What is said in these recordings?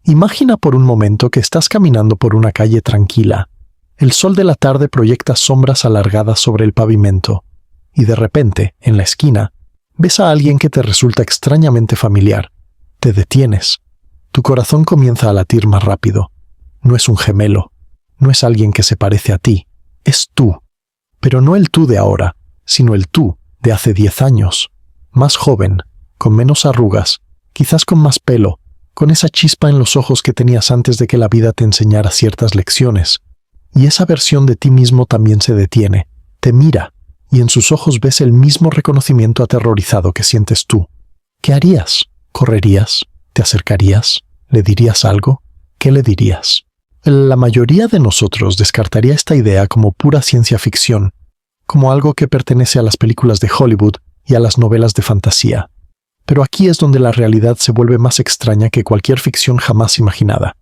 Imagina por un momento que estás caminando por una calle tranquila. El sol de la tarde proyecta sombras alargadas sobre el pavimento, y de repente, en la esquina, ves a alguien que te resulta extrañamente familiar. Te detienes. Tu corazón comienza a latir más rápido. No es un gemelo. No es alguien que se parece a ti. Es tú. Pero no el tú de ahora, sino el tú de hace 10 años. Más joven, con menos arrugas, quizás con más pelo, con esa chispa en los ojos que tenías antes de que la vida te enseñara ciertas lecciones. Y esa versión de ti mismo también se detiene, te mira, y en sus ojos ves el mismo reconocimiento aterrorizado que sientes tú. ¿Qué harías? ¿Correrías? ¿Te acercarías? ¿Le dirías algo? ¿Qué le dirías? La mayoría de nosotros descartaría esta idea como pura ciencia ficción, como algo que pertenece a las películas de Hollywood y a las novelas de fantasía. Pero aquí es donde la realidad se vuelve más extraña que cualquier ficción jamás imaginada.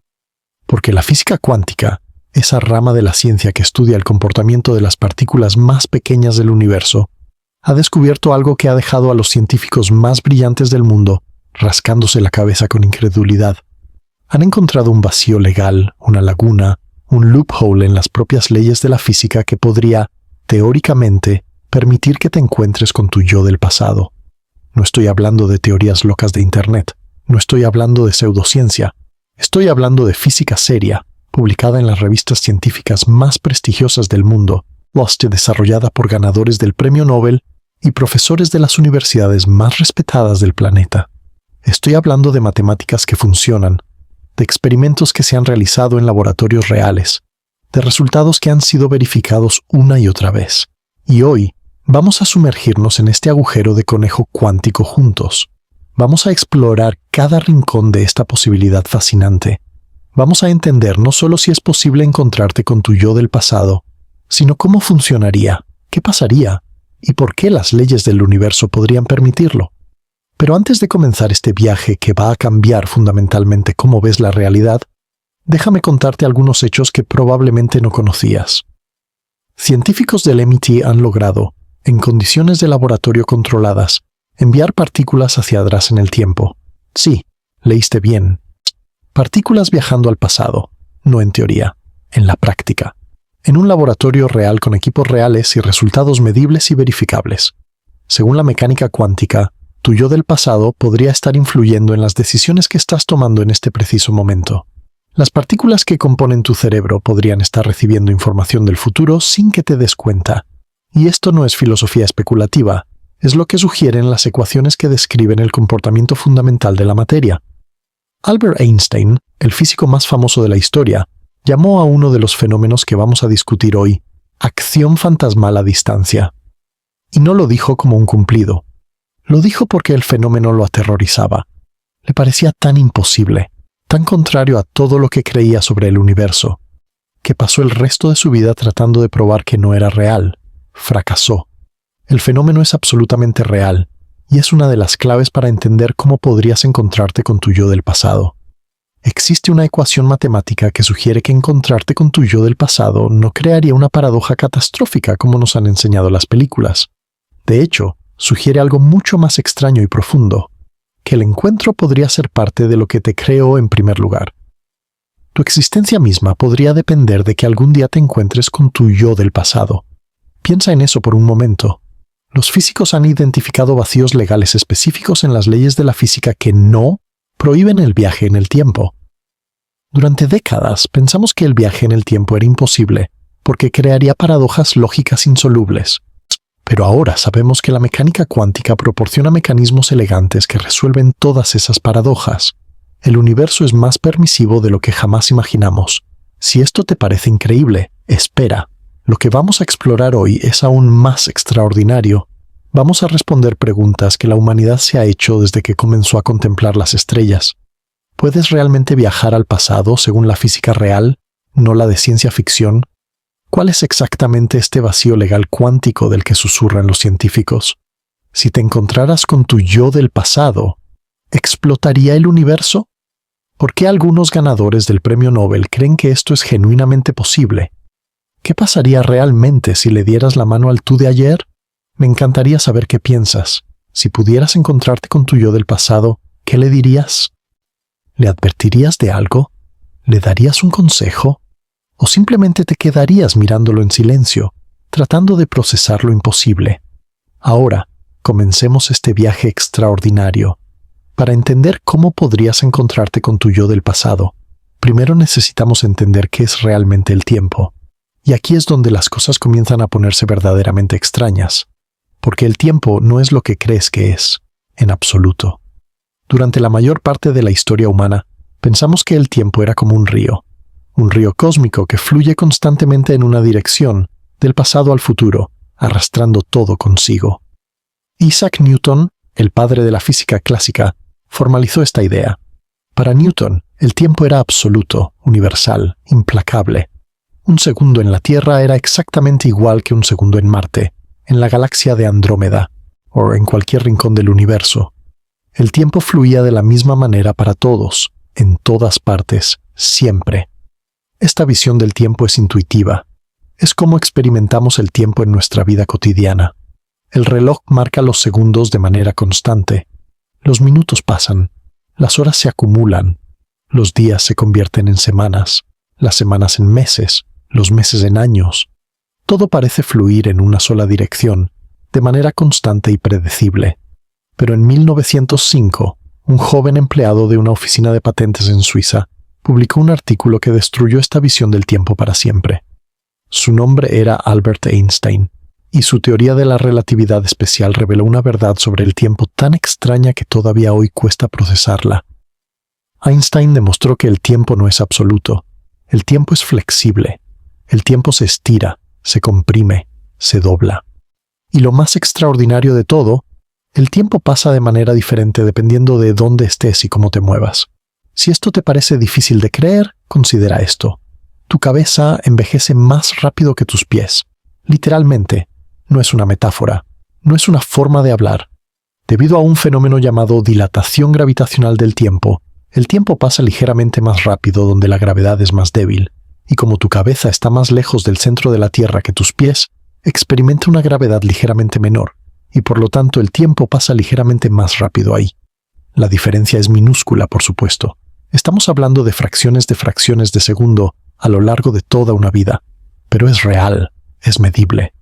Porque la física cuántica, esa rama de la ciencia que estudia el comportamiento de las partículas más pequeñas del universo, ha descubierto algo que ha dejado a los científicos más brillantes del mundo rascándose la cabeza con incredulidad. Han encontrado un vacío legal, una laguna, un loophole en las propias leyes de la física que podría, teóricamente, permitir que te encuentres con tu yo del pasado. No estoy hablando de teorías locas de Internet, no estoy hablando de pseudociencia, estoy hablando de física seria, publicada en las revistas científicas más prestigiosas del mundo, desarrollada por ganadores del Premio Nobel y profesores de las universidades más respetadas del planeta. Estoy hablando de matemáticas que funcionan, de experimentos que se han realizado en laboratorios reales, de resultados que han sido verificados una y otra vez. Y hoy vamos a sumergirnos en este agujero de conejo cuántico juntos. Vamos a explorar cada rincón de esta posibilidad fascinante. Vamos a entender no solo si es posible encontrarte con tu yo del pasado, sino cómo funcionaría, qué pasaría y por qué las leyes del universo podrían permitirlo. Pero antes de comenzar este viaje que va a cambiar fundamentalmente cómo ves la realidad, déjame contarte algunos hechos que probablemente no conocías. Científicos del MIT han logrado, en condiciones de laboratorio controladas, enviar partículas hacia atrás en el tiempo. Sí, leíste bien. Partículas viajando al pasado, no en teoría, en la práctica. En un laboratorio real con equipos reales y resultados medibles y verificables. Según la mecánica cuántica, tu yo del pasado podría estar influyendo en las decisiones que estás tomando en este preciso momento. Las partículas que componen tu cerebro podrían estar recibiendo información del futuro sin que te des cuenta. Y esto no es filosofía especulativa, es lo que sugieren las ecuaciones que describen el comportamiento fundamental de la materia. Albert Einstein, el físico más famoso de la historia, llamó a uno de los fenómenos que vamos a discutir hoy acción fantasmal a distancia. Y no lo dijo como un cumplido. Lo dijo porque el fenómeno lo aterrorizaba. Le parecía tan imposible, tan contrario a todo lo que creía sobre el universo, que pasó el resto de su vida tratando de probar que no era real. Fracasó. El fenómeno es absolutamente real, y es una de las claves para entender cómo podrías encontrarte con tu yo del pasado. Existe una ecuación matemática que sugiere que encontrarte con tu yo del pasado no crearía una paradoja catastrófica como nos han enseñado las películas. De hecho, sugiere algo mucho más extraño y profundo, que el encuentro podría ser parte de lo que te creó en primer lugar. Tu existencia misma podría depender de que algún día te encuentres con tu yo del pasado. Piensa en eso por un momento. Los físicos han identificado vacíos legales específicos en las leyes de la física que no prohíben el viaje en el tiempo. Durante décadas pensamos que el viaje en el tiempo era imposible, porque crearía paradojas lógicas insolubles. Pero ahora sabemos que la mecánica cuántica proporciona mecanismos elegantes que resuelven todas esas paradojas. El universo es más permisivo de lo que jamás imaginamos. Si esto te parece increíble, espera. Lo que vamos a explorar hoy es aún más extraordinario. Vamos a responder preguntas que la humanidad se ha hecho desde que comenzó a contemplar las estrellas. ¿Puedes realmente viajar al pasado según la física real, no la de ciencia ficción? ¿Cuál es exactamente este vacío legal cuántico del que susurran los científicos? Si te encontraras con tu yo del pasado, ¿explotaría el universo? ¿Por qué algunos ganadores del Premio Nobel creen que esto es genuinamente posible? ¿Qué pasaría realmente si le dieras la mano al tú de ayer? Me encantaría saber qué piensas. Si pudieras encontrarte con tu yo del pasado, ¿qué le dirías? ¿Le advertirías de algo? ¿Le darías un consejo? ¿O simplemente te quedarías mirándolo en silencio, tratando de procesar lo imposible? Ahora, comencemos este viaje extraordinario. Para entender cómo podrías encontrarte con tu yo del pasado, primero necesitamos entender qué es realmente el tiempo. Y aquí es donde las cosas comienzan a ponerse verdaderamente extrañas. Porque el tiempo no es lo que crees que es, en absoluto. Durante la mayor parte de la historia humana, pensamos que el tiempo era como un río cósmico que fluye constantemente en una dirección, del pasado al futuro, arrastrando todo consigo. Isaac Newton, el padre de la física clásica, formalizó esta idea. Para Newton, el tiempo era absoluto, universal, implacable. Un segundo en la Tierra era exactamente igual que un segundo en Marte, en la galaxia de Andrómeda, o en cualquier rincón del universo. El tiempo fluía de la misma manera para todos, en todas partes, siempre. Esta visión del tiempo es intuitiva. Es como experimentamos el tiempo en nuestra vida cotidiana. El reloj marca los segundos de manera constante. Los minutos pasan, las horas se acumulan, los días se convierten en semanas, las semanas en meses, los meses en años. Todo parece fluir en una sola dirección, de manera constante y predecible. Pero en 1905, un joven empleado de una oficina de patentes en Suiza publicó un artículo que destruyó esta visión del tiempo para siempre. Su nombre era Albert Einstein, y su teoría de la relatividad especial reveló una verdad sobre el tiempo tan extraña que todavía hoy cuesta procesarla. Einstein demostró que el tiempo no es absoluto. El tiempo es flexible. El tiempo se estira, se comprime, se dobla. Y lo más extraordinario de todo, el tiempo pasa de manera diferente dependiendo de dónde estés y cómo te muevas. Si esto te parece difícil de creer, considera esto. Tu cabeza envejece más rápido que tus pies. Literalmente, no es una metáfora, no es una forma de hablar. Debido a un fenómeno llamado dilatación gravitacional del tiempo, el tiempo pasa ligeramente más rápido donde la gravedad es más débil, y como tu cabeza está más lejos del centro de la Tierra que tus pies, experimenta una gravedad ligeramente menor, y por lo tanto el tiempo pasa ligeramente más rápido ahí. La diferencia es minúscula, por supuesto. Estamos hablando de fracciones de segundo a lo largo de toda una vida, pero es real, es medible,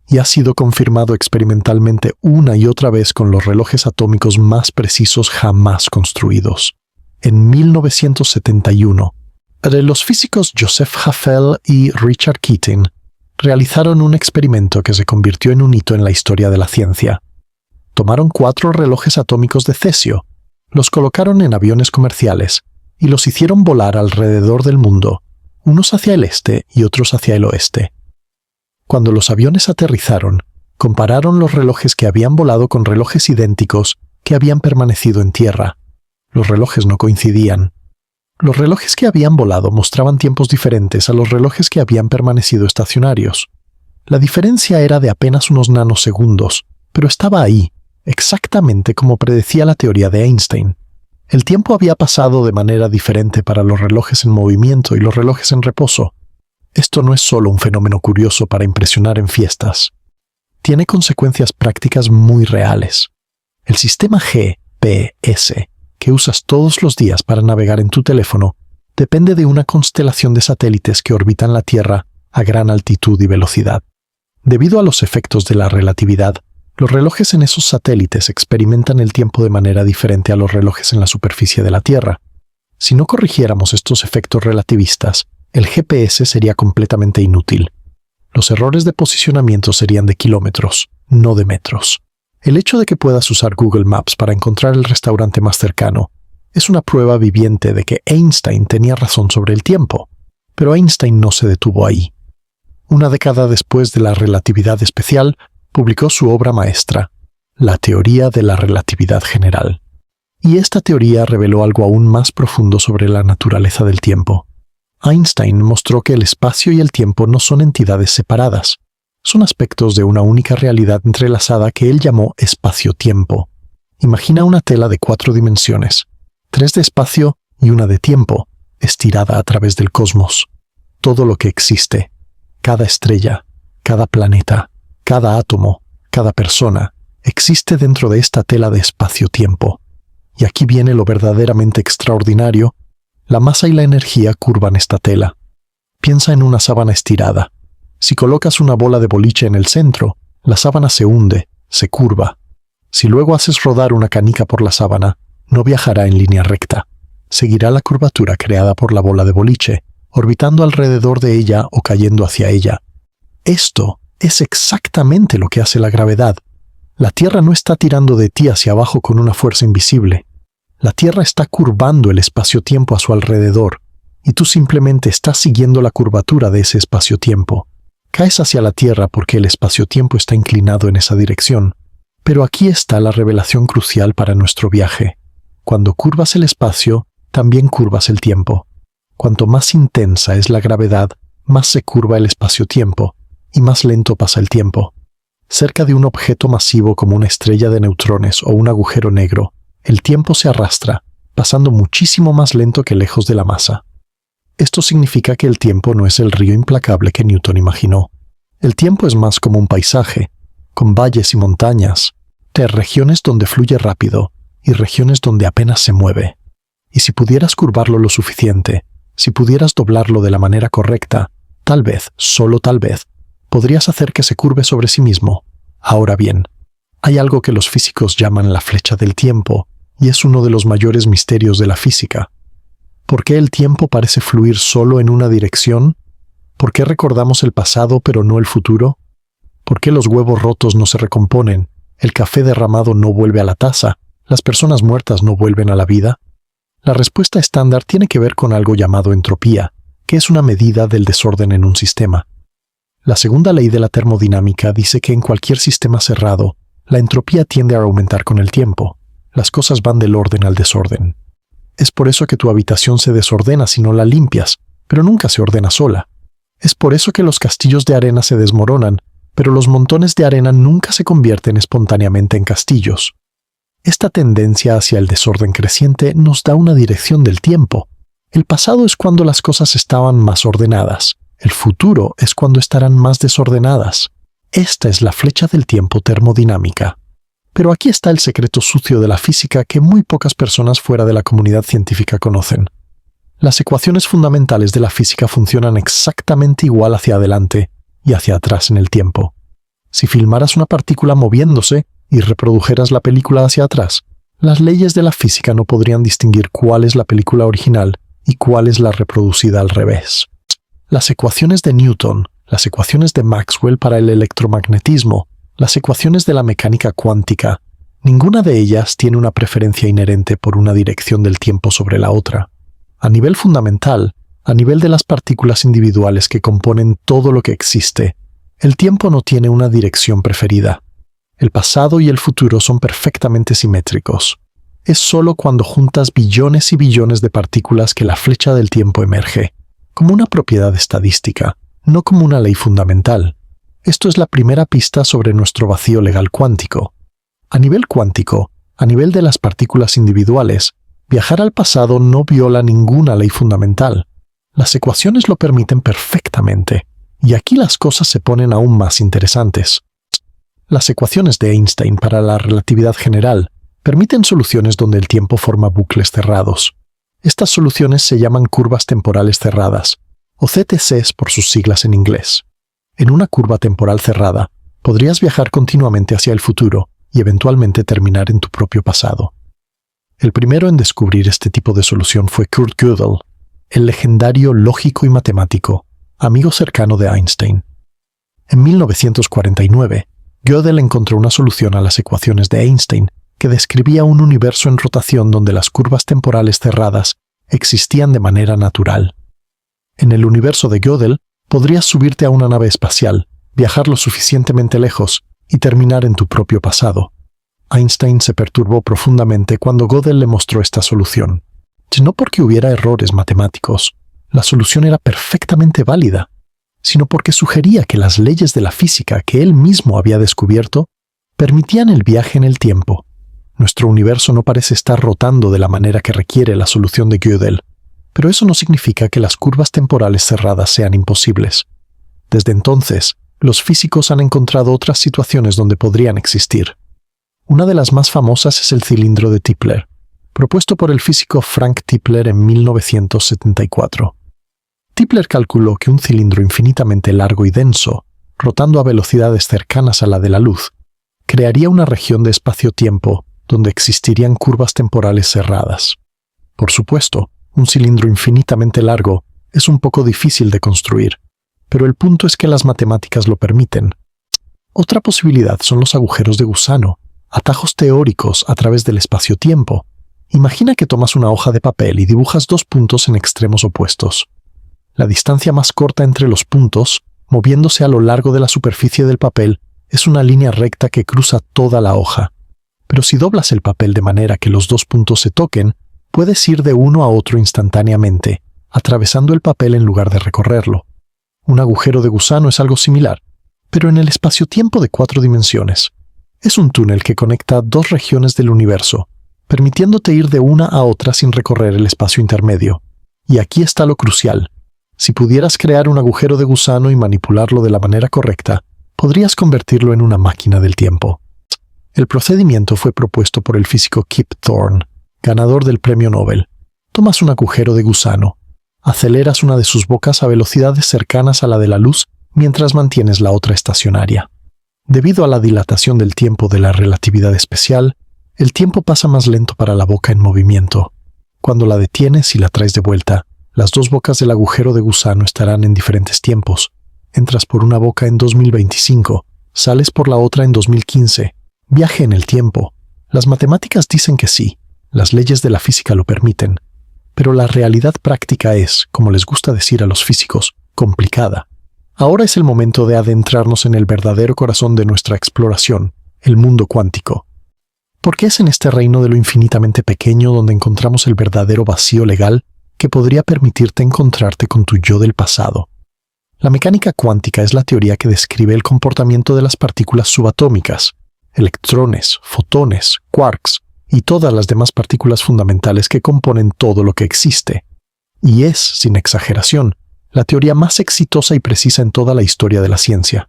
y ha sido confirmado experimentalmente una y otra vez con los relojes atómicos más precisos jamás construidos. En 1971, los físicos Joseph Haffel y Richard Keating realizaron un experimento que se convirtió en un hito en la historia de la ciencia. Tomaron 4 relojes atómicos de cesio, los colocaron en aviones comerciales y los hicieron volar alrededor del mundo, unos hacia el este y otros hacia el oeste. Cuando los aviones aterrizaron, compararon los relojes que habían volado con relojes idénticos que habían permanecido en tierra. Los relojes no coincidían. Los relojes que habían volado mostraban tiempos diferentes a los relojes que habían permanecido estacionarios. La diferencia era de apenas unos nanosegundos, pero estaba ahí, exactamente como predecía la teoría de Einstein. El tiempo había pasado de manera diferente para los relojes en movimiento y los relojes en reposo. Esto no es solo un fenómeno curioso para impresionar en fiestas. Tiene consecuencias prácticas muy reales. El sistema GPS, que usas todos los días para navegar en tu teléfono, depende de una constelación de satélites que orbitan la Tierra a gran altitud y velocidad. Debido a los efectos de la relatividad, los relojes en esos satélites experimentan el tiempo de manera diferente a los relojes en la superficie de la Tierra. Si no corrigiéramos estos efectos relativistas, el GPS sería completamente inútil. Los errores de posicionamiento serían de kilómetros, no de metros. El hecho de que puedas usar Google Maps para encontrar el restaurante más cercano es una prueba viviente de que Einstein tenía razón sobre el tiempo, pero Einstein no se detuvo ahí. Una década después de la relatividad especial, publicó su obra maestra, La teoría de la relatividad general. Y esta teoría reveló algo aún más profundo sobre la naturaleza del tiempo. Einstein mostró que el espacio y el tiempo no son entidades separadas, son aspectos de una única realidad entrelazada que él llamó espacio-tiempo. Imagina una tela de 4 dimensiones, 3 de espacio y 1 de tiempo, estirada a través del cosmos. Todo lo que existe, cada estrella, cada planeta, cada átomo, cada persona, existe dentro de esta tela de espacio-tiempo. Y aquí viene lo verdaderamente extraordinario: la masa y la energía curvan esta tela. Piensa en una sábana estirada. Si colocas una bola de boliche en el centro, la sábana se hunde, se curva. Si luego haces rodar una canica por la sábana, no viajará en línea recta. Seguirá la curvatura creada por la bola de boliche, orbitando alrededor de ella o cayendo hacia ella. Esto es exactamente lo que hace la gravedad. La Tierra no está tirando de ti hacia abajo con una fuerza invisible. La Tierra está curvando el espacio-tiempo a su alrededor, y tú simplemente estás siguiendo la curvatura de ese espacio-tiempo. Caes hacia la Tierra porque el espacio-tiempo está inclinado en esa dirección. Pero aquí está la revelación crucial para nuestro viaje. Cuando curvas el espacio, también curvas el tiempo. Cuanto más intensa es la gravedad, más se curva el espacio-tiempo, y más lento pasa el tiempo. Cerca de un objeto masivo como una estrella de neutrones o un agujero negro, el tiempo se arrastra, pasando muchísimo más lento que lejos de la masa. Esto significa que el tiempo no es el río implacable que Newton imaginó. El tiempo es más como un paisaje, con valles y montañas, de regiones donde fluye rápido y regiones donde apenas se mueve. Y si pudieras curvarlo lo suficiente, si pudieras doblarlo de la manera correcta, tal vez, solo tal vez, podrías hacer que se curve sobre sí mismo. Ahora bien, hay algo que los físicos llaman la flecha del tiempo, y es uno de los mayores misterios de la física. ¿Por qué el tiempo parece fluir solo en una dirección? ¿Por qué recordamos el pasado pero no el futuro? ¿Por qué los huevos rotos no se recomponen? ¿El café derramado no vuelve a la taza? ¿Las personas muertas no vuelven a la vida? La respuesta estándar tiene que ver con algo llamado entropía, que es una medida del desorden en un sistema. La segunda ley de la termodinámica dice que en cualquier sistema cerrado, la entropía tiende a aumentar con el tiempo. Las cosas van del orden al desorden. Es por eso que tu habitación se desordena si no la limpias, pero nunca se ordena sola. Es por eso que los castillos de arena se desmoronan, pero los montones de arena nunca se convierten espontáneamente en castillos. Esta tendencia hacia el desorden creciente nos da una dirección del tiempo. El pasado es cuando las cosas estaban más ordenadas. El futuro es cuando estarán más desordenadas. Esta es la flecha del tiempo termodinámica. Pero aquí está el secreto sucio de la física que muy pocas personas fuera de la comunidad científica conocen. Las ecuaciones fundamentales de la física funcionan exactamente igual hacia adelante y hacia atrás en el tiempo. Si filmaras una partícula moviéndose y reprodujeras la película hacia atrás, las leyes de la física no podrían distinguir cuál es la película original y cuál es la reproducida al revés. Las ecuaciones de Newton, las ecuaciones de Maxwell para el electromagnetismo, las ecuaciones de la mecánica cuántica, ninguna de ellas tiene una preferencia inherente por una dirección del tiempo sobre la otra. A nivel fundamental, a nivel de las partículas individuales que componen todo lo que existe, el tiempo no tiene una dirección preferida. El pasado y el futuro son perfectamente simétricos. Es solo cuando juntas billones y billones de partículas que la flecha del tiempo emerge, como una propiedad estadística, no como una ley fundamental. Esto es la primera pista sobre nuestro vacío legal cuántico. A nivel cuántico, a nivel de las partículas individuales, viajar al pasado no viola ninguna ley fundamental. Las ecuaciones lo permiten perfectamente, y aquí las cosas se ponen aún más interesantes. Las ecuaciones de Einstein para la relatividad general permiten soluciones donde el tiempo forma bucles cerrados. Estas soluciones se llaman curvas temporales cerradas, o CTCs por sus siglas en inglés. En una curva temporal cerrada, podrías viajar continuamente hacia el futuro y eventualmente terminar en tu propio pasado. El primero en descubrir este tipo de solución fue Kurt Gödel, el legendario lógico y matemático, amigo cercano de Einstein. En 1949, Gödel encontró una solución a las ecuaciones de Einstein que describía un universo en rotación donde las curvas temporales cerradas existían de manera natural. En el universo de Gödel, podrías subirte a una nave espacial, viajar lo suficientemente lejos y terminar en tu propio pasado. Einstein se perturbó profundamente cuando Gödel le mostró esta solución. No porque hubiera errores matemáticos, la solución era perfectamente válida, sino porque sugería que las leyes de la física que él mismo había descubierto permitían el viaje en el tiempo. Nuestro universo no parece estar rotando de la manera que requiere la solución de Gödel, pero eso no significa que las curvas temporales cerradas sean imposibles. Desde entonces, los físicos han encontrado otras situaciones donde podrían existir. Una de las más famosas es el cilindro de Tipler. propuesto por el físico Frank Tipler en 1974. Tipler calculó que un cilindro infinitamente largo y denso, rotando a velocidades cercanas a la de la luz, crearía una región de espacio-tiempo donde existirían curvas temporales cerradas. Por supuesto, un cilindro infinitamente largo es un poco difícil de construir, pero el punto es que las matemáticas lo permiten. Otra posibilidad son los agujeros de gusano, atajos teóricos a través del espacio-tiempo. Imagina que tomas una hoja de papel y dibujas dos puntos en extremos opuestos. La distancia más corta entre los puntos, moviéndose a lo largo de la superficie del papel, es una línea recta que cruza toda la hoja. Pero si doblas el papel de manera que los dos puntos se toquen, puedes ir de uno a otro instantáneamente, atravesando el papel en lugar de recorrerlo. Un agujero de gusano es algo similar, pero en el espacio-tiempo de 4 dimensiones. Es un túnel que conecta dos regiones del universo, permitiéndote ir de una a otra sin recorrer el espacio intermedio. Y aquí está lo crucial. Si pudieras crear un agujero de gusano y manipularlo de la manera correcta, podrías convertirlo en una máquina del tiempo. El procedimiento fue propuesto por el físico Kip Thorne, ganador del premio Nobel. Tomas un agujero de gusano, aceleras una de sus bocas a velocidades cercanas a la de la luz mientras mantienes la otra estacionaria. Debido a la dilatación del tiempo de la relatividad especial, el tiempo pasa más lento para la boca en movimiento. Cuando la detienes y la traes de vuelta, las dos bocas del agujero de gusano estarán en diferentes tiempos. Entras por una boca en 2025, sales por la otra en 2015. Viaje en el tiempo. Las matemáticas dicen que sí, las leyes de la física lo permiten. Pero la realidad práctica es, como les gusta decir a los físicos, complicada. Ahora es el momento de adentrarnos en el verdadero corazón de nuestra exploración, el mundo cuántico. Porque es en este reino de lo infinitamente pequeño donde encontramos el verdadero vacío legal que podría permitirte encontrarte con tu yo del pasado. La mecánica cuántica es la teoría que describe el comportamiento de las partículas subatómicas, electrones, fotones, quarks y todas las demás partículas fundamentales que componen todo lo que existe. Y es, sin exageración, la teoría más exitosa y precisa en toda la historia de la ciencia.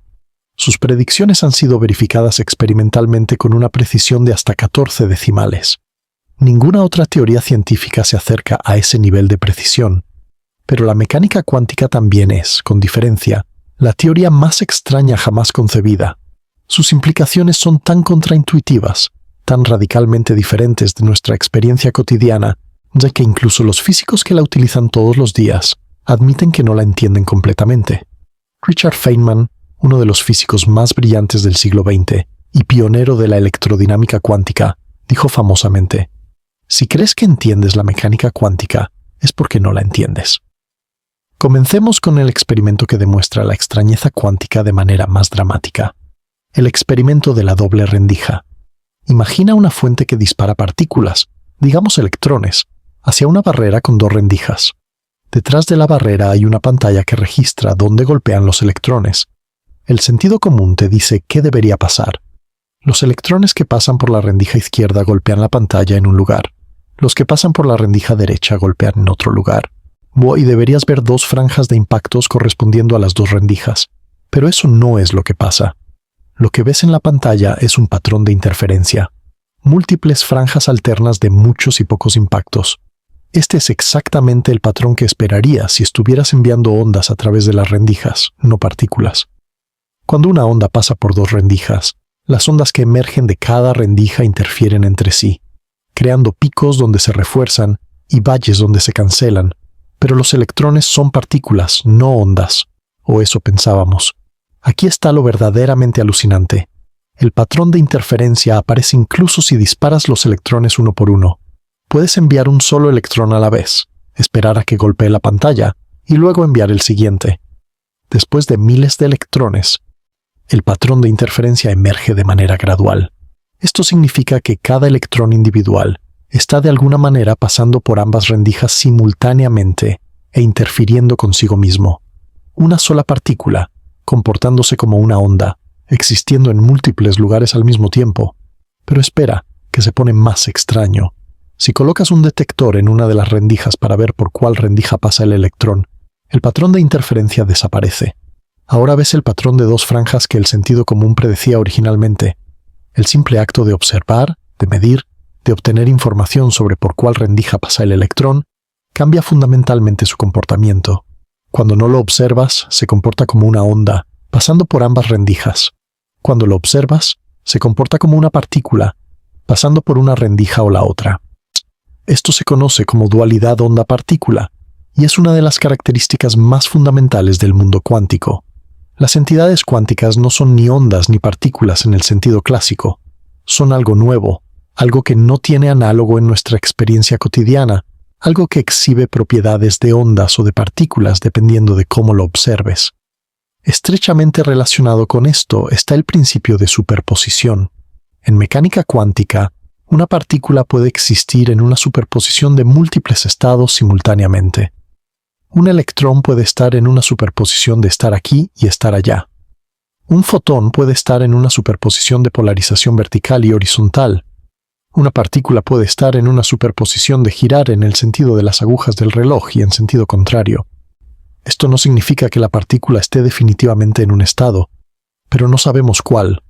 Sus predicciones han sido verificadas experimentalmente con una precisión de hasta 14 decimales. Ninguna otra teoría científica se acerca a ese nivel de precisión. Pero la mecánica cuántica también es, con diferencia, la teoría más extraña jamás concebida. Sus implicaciones son tan contraintuitivas, tan radicalmente diferentes de nuestra experiencia cotidiana, ya que incluso los físicos que la utilizan todos los días admiten que no la entienden completamente. Richard Feynman, uno de los físicos más brillantes del siglo XX y pionero de la electrodinámica cuántica, dijo famosamente: «Si crees que entiendes la mecánica cuántica, es porque no la entiendes». Comencemos con el experimento que demuestra la extrañeza cuántica de manera más dramática. El experimento de la doble rendija. Imagina una fuente que dispara partículas, digamos electrones, hacia una barrera con dos rendijas. Detrás de la barrera hay una pantalla que registra dónde golpean los electrones. El sentido común te dice qué debería pasar. Los electrones que pasan por la rendija izquierda golpean la pantalla en un lugar. Los que pasan por la rendija derecha golpean en otro lugar. Y deberías ver dos franjas de impactos correspondiendo a las dos rendijas. Pero eso no es lo que pasa. Lo que ves en la pantalla es un patrón de interferencia. Múltiples franjas alternas de muchos y pocos impactos. Este es exactamente el patrón que esperarías si estuvieras enviando ondas a través de las rendijas, no partículas. Cuando una onda pasa por dos rendijas, las ondas que emergen de cada rendija interfieren entre sí, creando picos donde se refuerzan y valles donde se cancelan. Pero los electrones son partículas, no ondas. O eso pensábamos. Aquí está lo verdaderamente alucinante. El patrón de interferencia aparece incluso si disparas los electrones uno por uno. Puedes enviar un solo electrón a la vez, esperar a que golpee la pantalla y luego enviar el siguiente. Después de miles de electrones, el patrón de interferencia emerge de manera gradual. Esto significa que cada electrón individual está de alguna manera pasando por ambas rendijas simultáneamente e interfiriendo consigo mismo. Una sola partícula, comportándose como una onda, existiendo en múltiples lugares al mismo tiempo. Pero espera, que se pone más extraño. Si colocas un detector en una de las rendijas para ver por cuál rendija pasa el electrón, el patrón de interferencia desaparece. Ahora ves el patrón de dos franjas que el sentido común predecía originalmente. El simple acto de observar, de medir, de obtener información sobre por cuál rendija pasa el electrón, cambia fundamentalmente su comportamiento. Cuando no lo observas, se comporta como una onda, pasando por ambas rendijas. Cuando lo observas, se comporta como una partícula, pasando por una rendija o la otra. Esto se conoce como dualidad onda-partícula, y es una de las características más fundamentales del mundo cuántico. Las entidades cuánticas no son ni ondas ni partículas en el sentido clásico. Son algo nuevo, algo que no tiene análogo en nuestra experiencia cotidiana, algo que exhibe propiedades de ondas o de partículas dependiendo de cómo lo observes. Estrechamente relacionado con esto está el principio de superposición. En mecánica cuántica, una partícula puede existir en una superposición de múltiples estados simultáneamente. Un electrón puede estar en una superposición de estar aquí y estar allá. Un fotón puede estar en una superposición de polarización vertical y horizontal. Una partícula puede estar en una superposición de girar en el sentido de las agujas del reloj y en sentido contrario. Esto no significa que la partícula esté definitivamente en un estado, pero no sabemos cuál.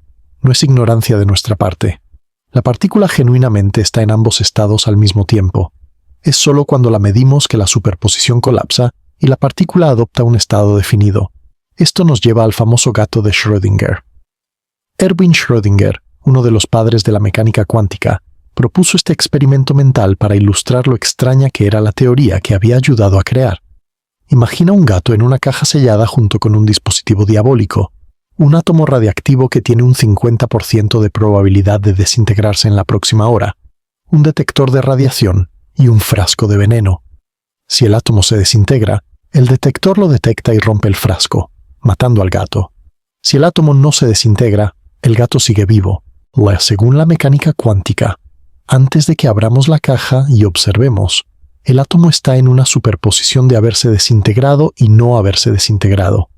No es ignorancia de nuestra parte. La partícula genuinamente está en ambos estados al mismo tiempo. Es solo cuando la medimos que la superposición colapsa y la partícula adopta un estado definido. Esto nos lleva al famoso gato de Schrödinger. Erwin Schrödinger, uno de los padres de la mecánica cuántica, propuso este experimento mental para ilustrar lo extraña que era la teoría que había ayudado a crear. Imagina un gato en una caja sellada junto con un dispositivo diabólico, un átomo radiactivo que tiene un 50% de probabilidad de desintegrarse en la próxima hora, un detector de radiación y un frasco de veneno. Si el átomo se desintegra, el detector lo detecta y rompe el frasco, matando al gato. Si el átomo no se desintegra, el gato sigue vivo. Según la mecánica cuántica, antes de que abramos la caja y observemos, el átomo está en una superposición de haberse desintegrado y no haberse desintegrado.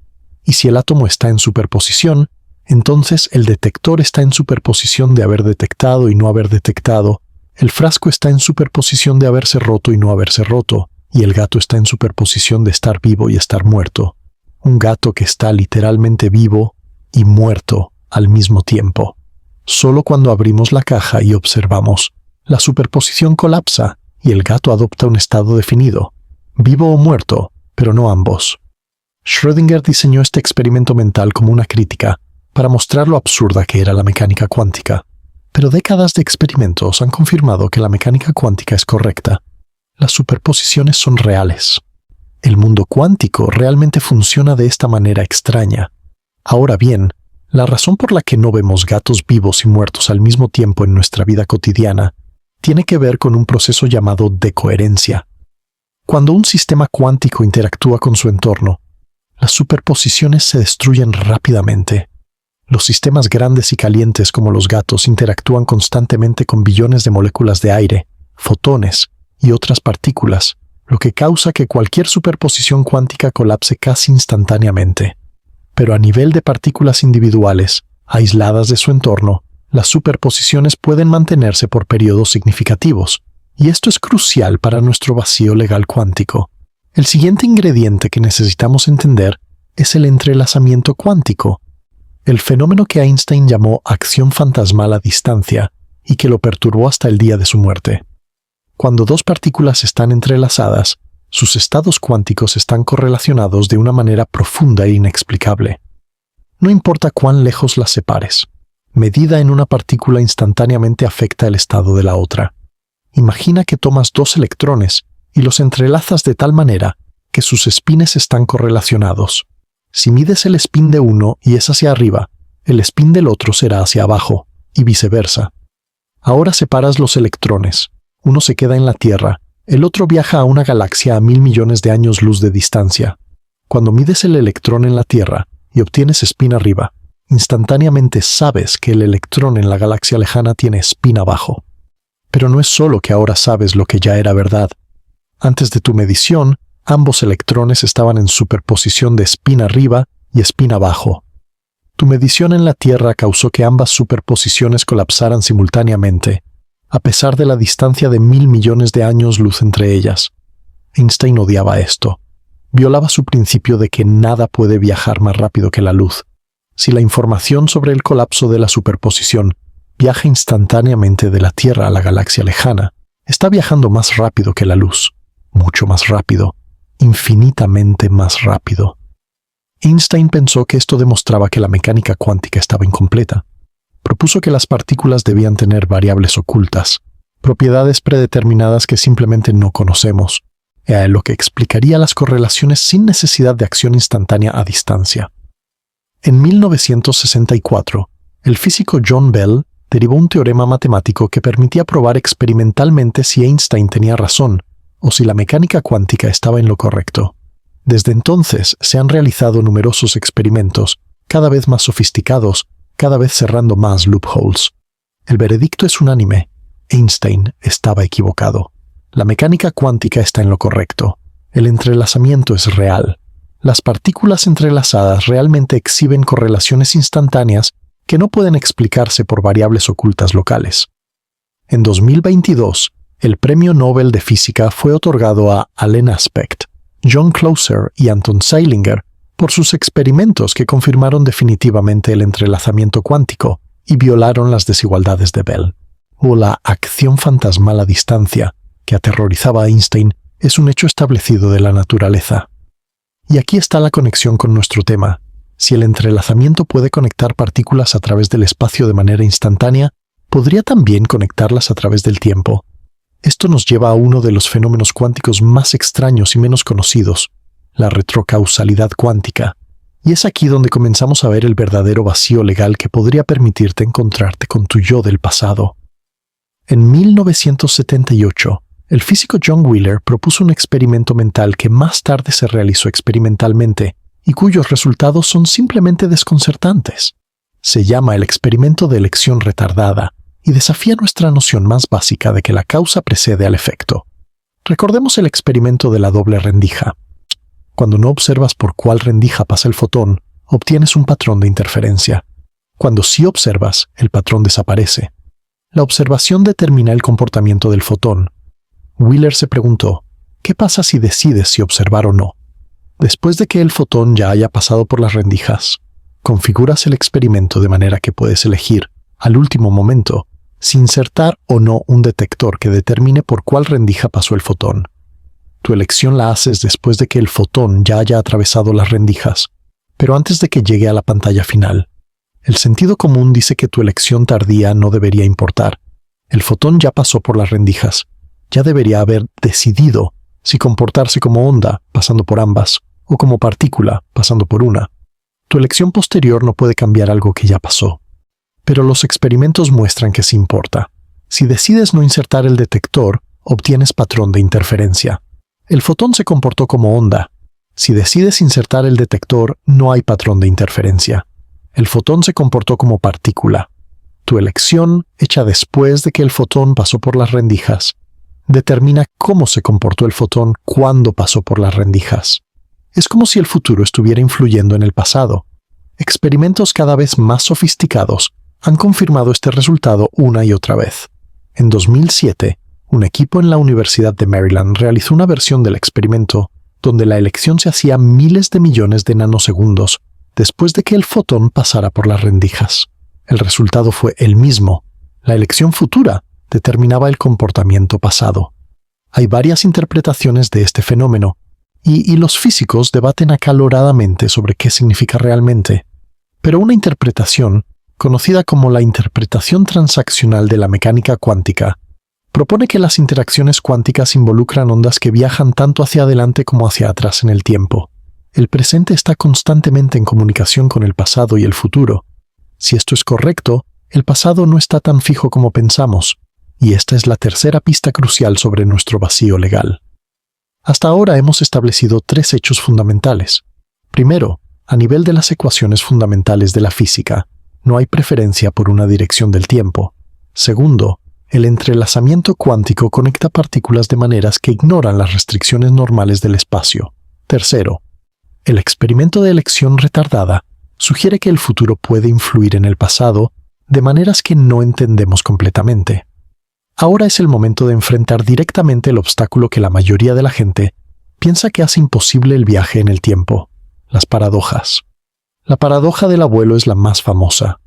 Y si el átomo está en superposición, entonces el detector está en superposición de haber detectado y no haber detectado, el frasco está en superposición de haberse roto y no haberse roto, y el gato está en superposición de estar vivo y estar muerto. Un gato que está literalmente vivo y muerto al mismo tiempo. Solo cuando abrimos la caja y observamos, la superposición colapsa y el gato adopta un estado definido, vivo o muerto, pero no ambos. Schrödinger diseñó este experimento mental como una crítica para mostrar lo absurda que era la mecánica cuántica. Pero décadas de experimentos han confirmado que la mecánica cuántica es correcta. Las superposiciones son reales. El mundo cuántico realmente funciona de esta manera extraña. Ahora bien, la razón por la que no vemos gatos vivos y muertos al mismo tiempo en nuestra vida cotidiana tiene que ver con un proceso llamado decoherencia. Cuando un sistema cuántico interactúa con su entorno, las superposiciones se destruyen rápidamente. Los sistemas grandes y calientes como los gatos interactúan constantemente con billones de moléculas de aire, fotones y otras partículas, lo que causa que cualquier superposición cuántica colapse casi instantáneamente. Pero a nivel de partículas individuales, aisladas de su entorno, las superposiciones pueden mantenerse por periodos significativos, y esto es crucial para nuestro vacío legal cuántico. El siguiente ingrediente que necesitamos entender es el entrelazamiento cuántico, el fenómeno que Einstein llamó acción fantasmal a distancia y que lo perturbó hasta el día de su muerte. Cuando dos partículas están entrelazadas, sus estados cuánticos están correlacionados de una manera profunda e inexplicable. No importa cuán lejos las separes, medida en una partícula instantáneamente afecta el estado de la otra. Imagina que tomas dos electrones y los entrelazas de tal manera que sus espines están correlacionados. Si mides el spin de uno y es hacia arriba, el spin del otro será hacia abajo, y viceversa. Ahora separas los electrones. Uno se queda en la Tierra, el otro viaja a una galaxia a 1.000 millones de años luz de distancia. Cuando mides el electrón en la Tierra y obtienes spin arriba, instantáneamente sabes que el electrón en la galaxia lejana tiene spin abajo. Pero no es solo que ahora sabes lo que ya era verdad. Antes de tu medición, ambos electrones estaban en superposición de spin arriba y spin abajo. Tu medición en la Tierra causó que ambas superposiciones colapsaran simultáneamente, a pesar de la distancia de 1.000 millones de años luz entre ellas. Einstein odiaba esto. Violaba su principio de que nada puede viajar más rápido que la luz. Si la información sobre el colapso de la superposición viaja instantáneamente de la Tierra a la galaxia lejana, está viajando más rápido que la luz, mucho más rápido, infinitamente más rápido. Einstein pensó que esto demostraba que la mecánica cuántica estaba incompleta. Propuso que las partículas debían tener variables ocultas, propiedades predeterminadas que simplemente no conocemos, lo que explicaría las correlaciones sin necesidad de acción instantánea a distancia. En 1964, el físico John Bell derivó un teorema matemático que permitía probar experimentalmente si Einstein tenía razón o si la mecánica cuántica estaba en lo correcto. Desde entonces se han realizado numerosos experimentos, cada vez más sofisticados, cada vez cerrando más loopholes. El veredicto es unánime. Einstein estaba equivocado. La mecánica cuántica está en lo correcto. El entrelazamiento es real. Las partículas entrelazadas realmente exhiben correlaciones instantáneas que no pueden explicarse por variables ocultas locales. En 2022, el Premio Nobel de Física fue otorgado a Alain Aspect, John Clauser y Anton Zeilinger por sus experimentos que confirmaron definitivamente el entrelazamiento cuántico y violaron las desigualdades de Bell. O la acción fantasmal a distancia, que aterrorizaba a Einstein, es un hecho establecido de la naturaleza. Y aquí está la conexión con nuestro tema. Si el entrelazamiento puede conectar partículas a través del espacio de manera instantánea, podría también conectarlas a través del tiempo. Esto nos lleva a uno de los fenómenos cuánticos más extraños y menos conocidos, la retrocausalidad cuántica. Y es aquí donde comenzamos a ver el verdadero vacío legal que podría permitirte encontrarte con tu yo del pasado. En 1978, el físico John Wheeler propuso un experimento mental que más tarde se realizó experimentalmente y cuyos resultados son simplemente desconcertantes. Se llama el experimento de elección retardada y desafía nuestra noción más básica de que la causa precede al efecto. Recordemos el experimento de la doble rendija. Cuando no observas por cuál rendija pasa el fotón, obtienes un patrón de interferencia. Cuando sí observas, el patrón desaparece. La observación determina el comportamiento del fotón. Wheeler se preguntó, ¿qué pasa si decides si observar o no? Después de que el fotón ya haya pasado por las rendijas, configuras el experimento de manera que puedes elegir, al último momento, si insertar o no un detector que determine por cuál rendija pasó el fotón. Tu elección la haces después de que el fotón ya haya atravesado las rendijas, pero antes de que llegue a la pantalla final. El sentido común dice que tu elección tardía no debería importar. El fotón ya pasó por las rendijas. Ya debería haber decidido si comportarse como onda, pasando por ambas, o como partícula, pasando por una. Tu elección posterior no puede cambiar algo que ya pasó. Pero los experimentos muestran que sí importa. Si decides no insertar el detector, obtienes patrón de interferencia. El fotón se comportó como onda. Si decides insertar el detector, no hay patrón de interferencia. El fotón se comportó como partícula. Tu elección, hecha después de que el fotón pasó por las rendijas, determina cómo se comportó el fotón cuando pasó por las rendijas. Es como si el futuro estuviera influyendo en el pasado. Experimentos cada vez más sofisticados han confirmado este resultado una y otra vez. En 2007, un equipo en la Universidad de Maryland realizó una versión del experimento donde la elección se hacía miles de millones de nanosegundos después de que el fotón pasara por las rendijas. El resultado fue el mismo. La elección futura determinaba el comportamiento pasado. Hay varias interpretaciones de este fenómeno, y los físicos debaten acaloradamente sobre qué significa realmente. Pero una interpretación, conocida como la interpretación transaccional de la mecánica cuántica, propone que las interacciones cuánticas involucran ondas que viajan tanto hacia adelante como hacia atrás en el tiempo. El presente está constantemente en comunicación con el pasado y el futuro. Si esto es correcto, el pasado no está tan fijo como pensamos, y esta es la tercera pista crucial sobre nuestro vacío legal. Hasta ahora hemos establecido 3 hechos fundamentales. Primero, a nivel de las ecuaciones fundamentales de la física, no hay preferencia por una dirección del tiempo. Segundo, el entrelazamiento cuántico conecta partículas de maneras que ignoran las restricciones normales del espacio. Tercero, el experimento de elección retardada sugiere que el futuro puede influir en el pasado de maneras que no entendemos completamente. Ahora es el momento de enfrentar directamente el obstáculo que la mayoría de la gente piensa que hace imposible el viaje en el tiempo: las paradojas. La paradoja del abuelo es la más famosa.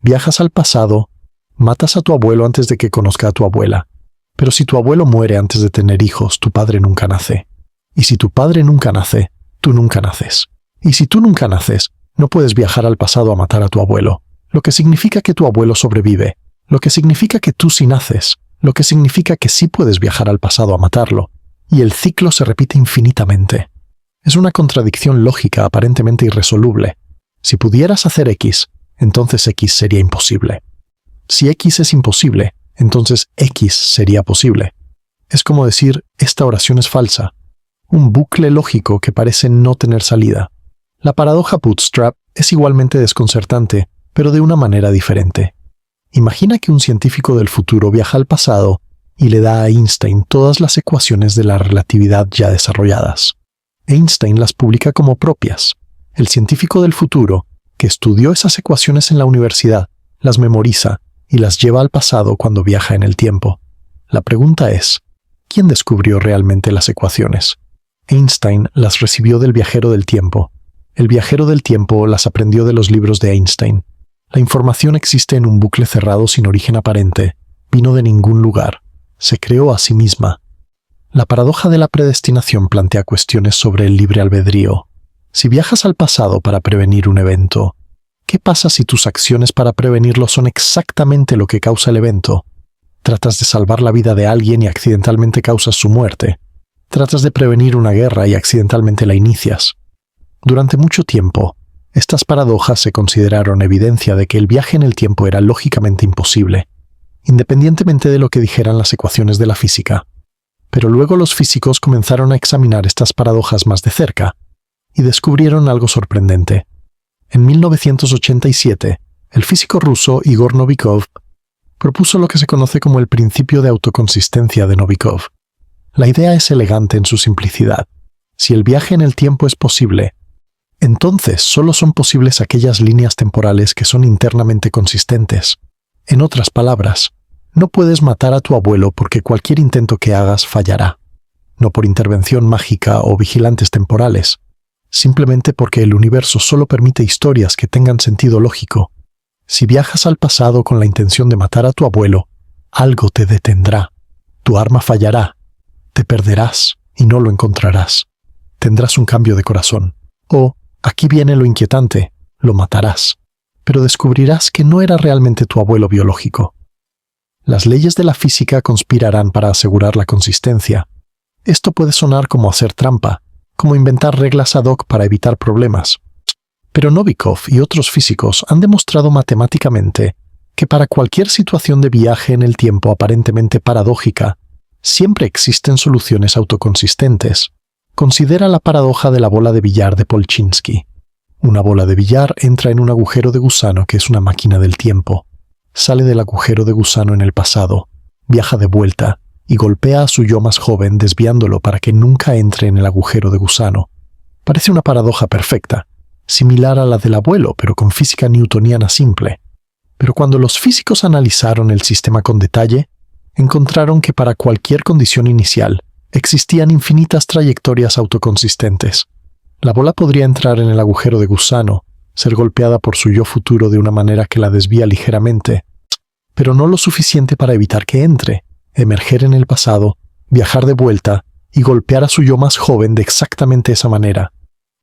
Viajas al pasado, Matas a tu abuelo antes de que conozca a tu abuela. Pero si tu abuelo muere antes de tener hijos, tu padre nunca nace. Y si tu padre nunca nace, tú nunca naces. Y si tú nunca naces, no puedes viajar al pasado a matar a tu abuelo, lo que significa que tu abuelo sobrevive, lo que significa que tú sí naces, lo que significa que sí puedes viajar al pasado a matarlo, y el ciclo se repite infinitamente. Es una contradicción lógica aparentemente irresoluble. Si pudieras hacer X, entonces X sería imposible. Si X es imposible, entonces X sería posible. Es como decir, esta oración es falsa. Un bucle lógico que parece no tener salida. La paradoja Bootstrap es igualmente desconcertante, pero de una manera diferente. Imagina que un científico del futuro viaja al pasado y le da a Einstein todas las ecuaciones de la relatividad ya desarrolladas. Einstein las publica como propias. El científico del futuro, que estudió esas ecuaciones en la universidad, las memoriza y las lleva al pasado cuando viaja en el tiempo. La pregunta es, ¿quién descubrió realmente las ecuaciones? Einstein las recibió del viajero del tiempo. El viajero del tiempo las aprendió de los libros de Einstein. La información existe en un bucle cerrado sin origen aparente. Vino de ningún lugar. Se creó a sí misma. La paradoja de la predestinación plantea cuestiones sobre el libre albedrío. Si viajas al pasado para prevenir un evento, ¿qué pasa si tus acciones para prevenirlo son exactamente lo que causa el evento? Tratas de salvar la vida de alguien y accidentalmente causas su muerte. Tratas de prevenir una guerra y accidentalmente la inicias. Durante mucho tiempo, estas paradojas se consideraron evidencia de que el viaje en el tiempo era lógicamente imposible, independientemente de lo que dijeran las ecuaciones de la física. Pero luego los físicos comenzaron a examinar estas paradojas más de cerca y descubrieron algo sorprendente. En 1987, el físico ruso Igor Novikov propuso lo que se conoce como el principio de autoconsistencia de Novikov. La idea es elegante en su simplicidad. Si el viaje en el tiempo es posible, entonces solo son posibles aquellas líneas temporales que son internamente consistentes. En otras palabras, no puedes matar a tu abuelo porque cualquier intento que hagas fallará. No por intervención mágica o vigilantes temporales, simplemente porque el universo solo permite historias que tengan sentido lógico. Si viajas al pasado con la intención de matar a tu abuelo, algo te detendrá. Tu arma fallará. Te perderás y no lo encontrarás. Tendrás un cambio de corazón. O, aquí viene lo inquietante, lo matarás. Pero descubrirás que no era realmente tu abuelo biológico. Las leyes de la física conspirarán para asegurar la consistencia. Esto puede sonar como hacer trampa, como inventar reglas ad hoc para evitar problemas. Pero Novikov y otros físicos han demostrado matemáticamente que para cualquier situación de viaje en el tiempo aparentemente paradójica, siempre existen soluciones autoconsistentes. Considera la paradoja de la bola de billar de Polchinski. Una bola de billar entra en un agujero de gusano que es una máquina del tiempo. Sale del agujero de gusano en el pasado, viaja de vuelta y golpea a su yo más joven desviándolo para que nunca entre en el agujero de gusano. Parece una paradoja perfecta, similar a la del abuelo, pero con física newtoniana simple. Pero cuando los físicos analizaron el sistema con detalle, encontraron que para cualquier condición inicial existían infinitas trayectorias autoconsistentes. La bola podría entrar en el agujero de gusano, ser golpeada por su yo futuro de una manera que la desvía ligeramente, pero no lo suficiente para evitar que entre, emerger en el pasado, viajar de vuelta y golpear a su yo más joven de exactamente esa manera.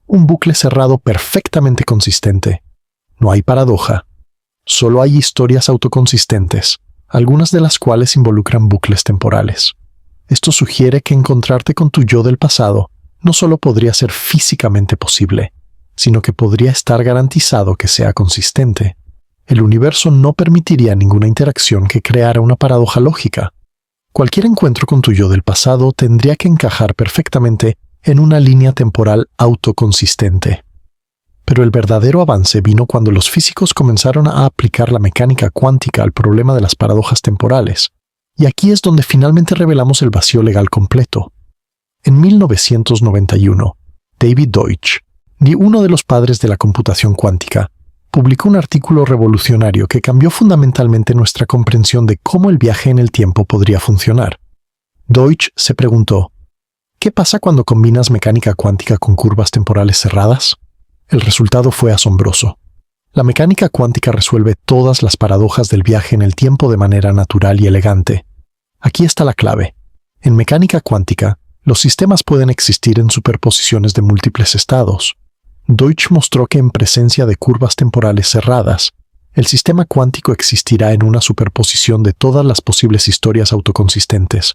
Un bucle cerrado perfectamente consistente. No hay paradoja. Solo hay historias autoconsistentes, algunas de las cuales involucran bucles temporales. Esto sugiere que encontrarte con tu yo del pasado no solo podría ser físicamente posible, sino que podría estar garantizado que sea consistente. El universo no permitiría ninguna interacción que creara una paradoja lógica. Cualquier encuentro con tu yo del pasado tendría que encajar perfectamente en una línea temporal autoconsistente. Pero el verdadero avance vino cuando los físicos comenzaron a aplicar la mecánica cuántica al problema de las paradojas temporales. Y aquí es donde finalmente revelamos el vacío legal completo. En 1991, David Deutsch, uno de los padres de la computación cuántica, publicó un artículo revolucionario que cambió fundamentalmente nuestra comprensión de cómo el viaje en el tiempo podría funcionar. Deutsch se preguntó, ¿qué pasa cuando combinas mecánica cuántica con curvas temporales cerradas? El resultado fue asombroso. La mecánica cuántica resuelve todas las paradojas del viaje en el tiempo de manera natural y elegante. Aquí está la clave. En mecánica cuántica, los sistemas pueden existir en superposiciones de múltiples estados. Deutsch mostró que en presencia de curvas temporales cerradas, el sistema cuántico existirá en una superposición de todas las posibles historias autoconsistentes.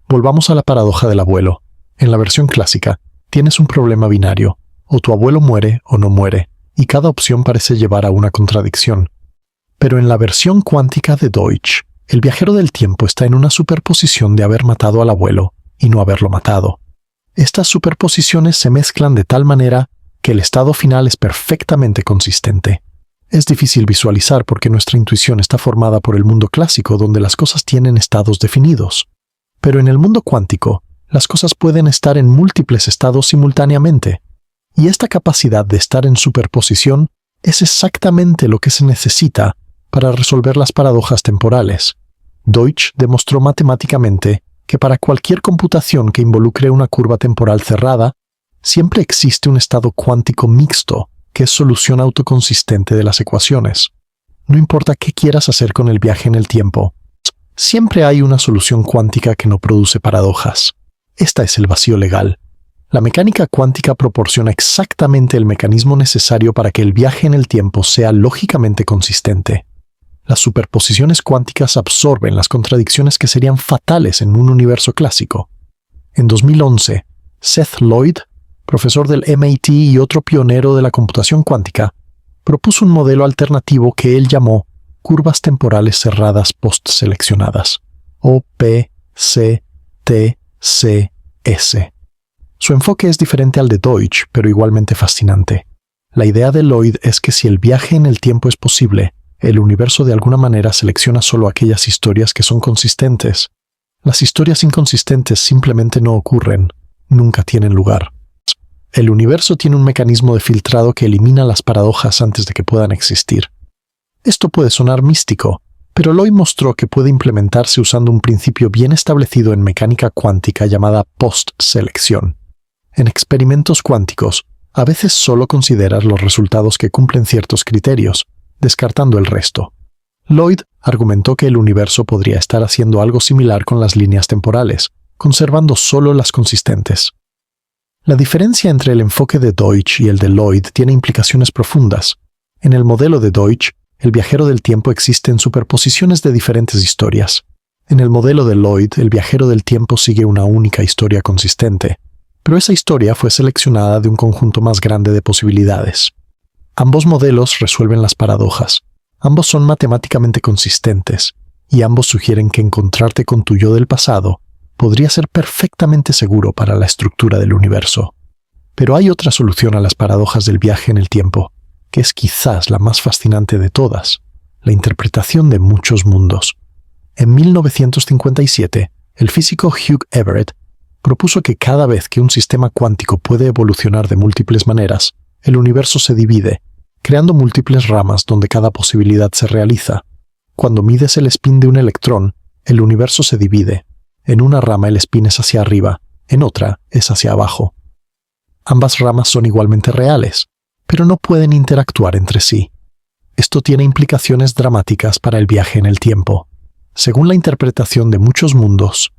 Volvamos a la paradoja del abuelo. En la versión clásica, tienes un problema binario. O tu abuelo muere o no muere, y cada opción parece llevar a una contradicción. Pero en la versión cuántica de Deutsch, el viajero del tiempo está en una superposición de haber matado al abuelo y no haberlo matado. Estas superposiciones se mezclan de tal manera que el estado final es perfectamente consistente. Es difícil visualizar porque nuestra intuición está formada por el mundo clásico donde las cosas tienen estados definidos. Pero en el mundo cuántico, las cosas pueden estar en múltiples estados simultáneamente. Y esta capacidad de estar en superposición es exactamente lo que se necesita para resolver las paradojas temporales. Deutsch demostró matemáticamente que para cualquier computación que involucre una curva temporal cerrada, siempre existe un estado cuántico mixto, que es solución autoconsistente de las ecuaciones. No importa qué quieras hacer con el viaje en el tiempo, siempre hay una solución cuántica que no produce paradojas. Esta es el vacío legal. La mecánica cuántica proporciona exactamente el mecanismo necesario para que el viaje en el tiempo sea lógicamente consistente. Las superposiciones cuánticas absorben las contradicciones que serían fatales en un universo clásico. En 2011, Seth Lloyd, profesor del MIT y otro pionero de la computación cuántica, propuso un modelo alternativo que él llamó curvas temporales cerradas postseleccionadas, o PCTCS. Su enfoque es diferente al de Deutsch, pero igualmente fascinante. La idea de Lloyd es que si el viaje en el tiempo es posible, el universo de alguna manera selecciona solo aquellas historias que son consistentes. Las historias inconsistentes simplemente no ocurren, nunca tienen lugar. El universo tiene un mecanismo de filtrado que elimina las paradojas antes de que puedan existir. Esto puede sonar místico, pero Lloyd mostró que puede implementarse usando un principio bien establecido en mecánica cuántica llamada postselección. En experimentos cuánticos, a veces solo consideras los resultados que cumplen ciertos criterios, descartando el resto. Lloyd argumentó que el universo podría estar haciendo algo similar con las líneas temporales, conservando solo las consistentes. La diferencia entre el enfoque de Deutsch y el de Lloyd tiene implicaciones profundas. En el modelo de Deutsch, el viajero del tiempo existe en superposiciones de diferentes historias. En el modelo de Lloyd, el viajero del tiempo sigue una única historia consistente, pero esa historia fue seleccionada de un conjunto más grande de posibilidades. Ambos modelos resuelven las paradojas. Ambos son matemáticamente consistentes, y ambos sugieren que encontrarte con tu yo del pasado podría ser perfectamente seguro para la estructura del universo. Pero hay otra solución a las paradojas del viaje en el tiempo, que es quizás la más fascinante de todas, la interpretación de muchos mundos. En 1957, el físico Hugh Everett propuso que cada vez que un sistema cuántico puede evolucionar de múltiples maneras, el universo se divide, creando múltiples ramas donde cada posibilidad se realiza. Cuando mides el spin de un electrón, el universo se divide. En una rama el spin es hacia arriba, en otra es hacia abajo. Ambas ramas son igualmente reales, pero no pueden interactuar entre sí. Esto tiene implicaciones dramáticas para el viaje en el tiempo. Según la interpretación de muchos mundos,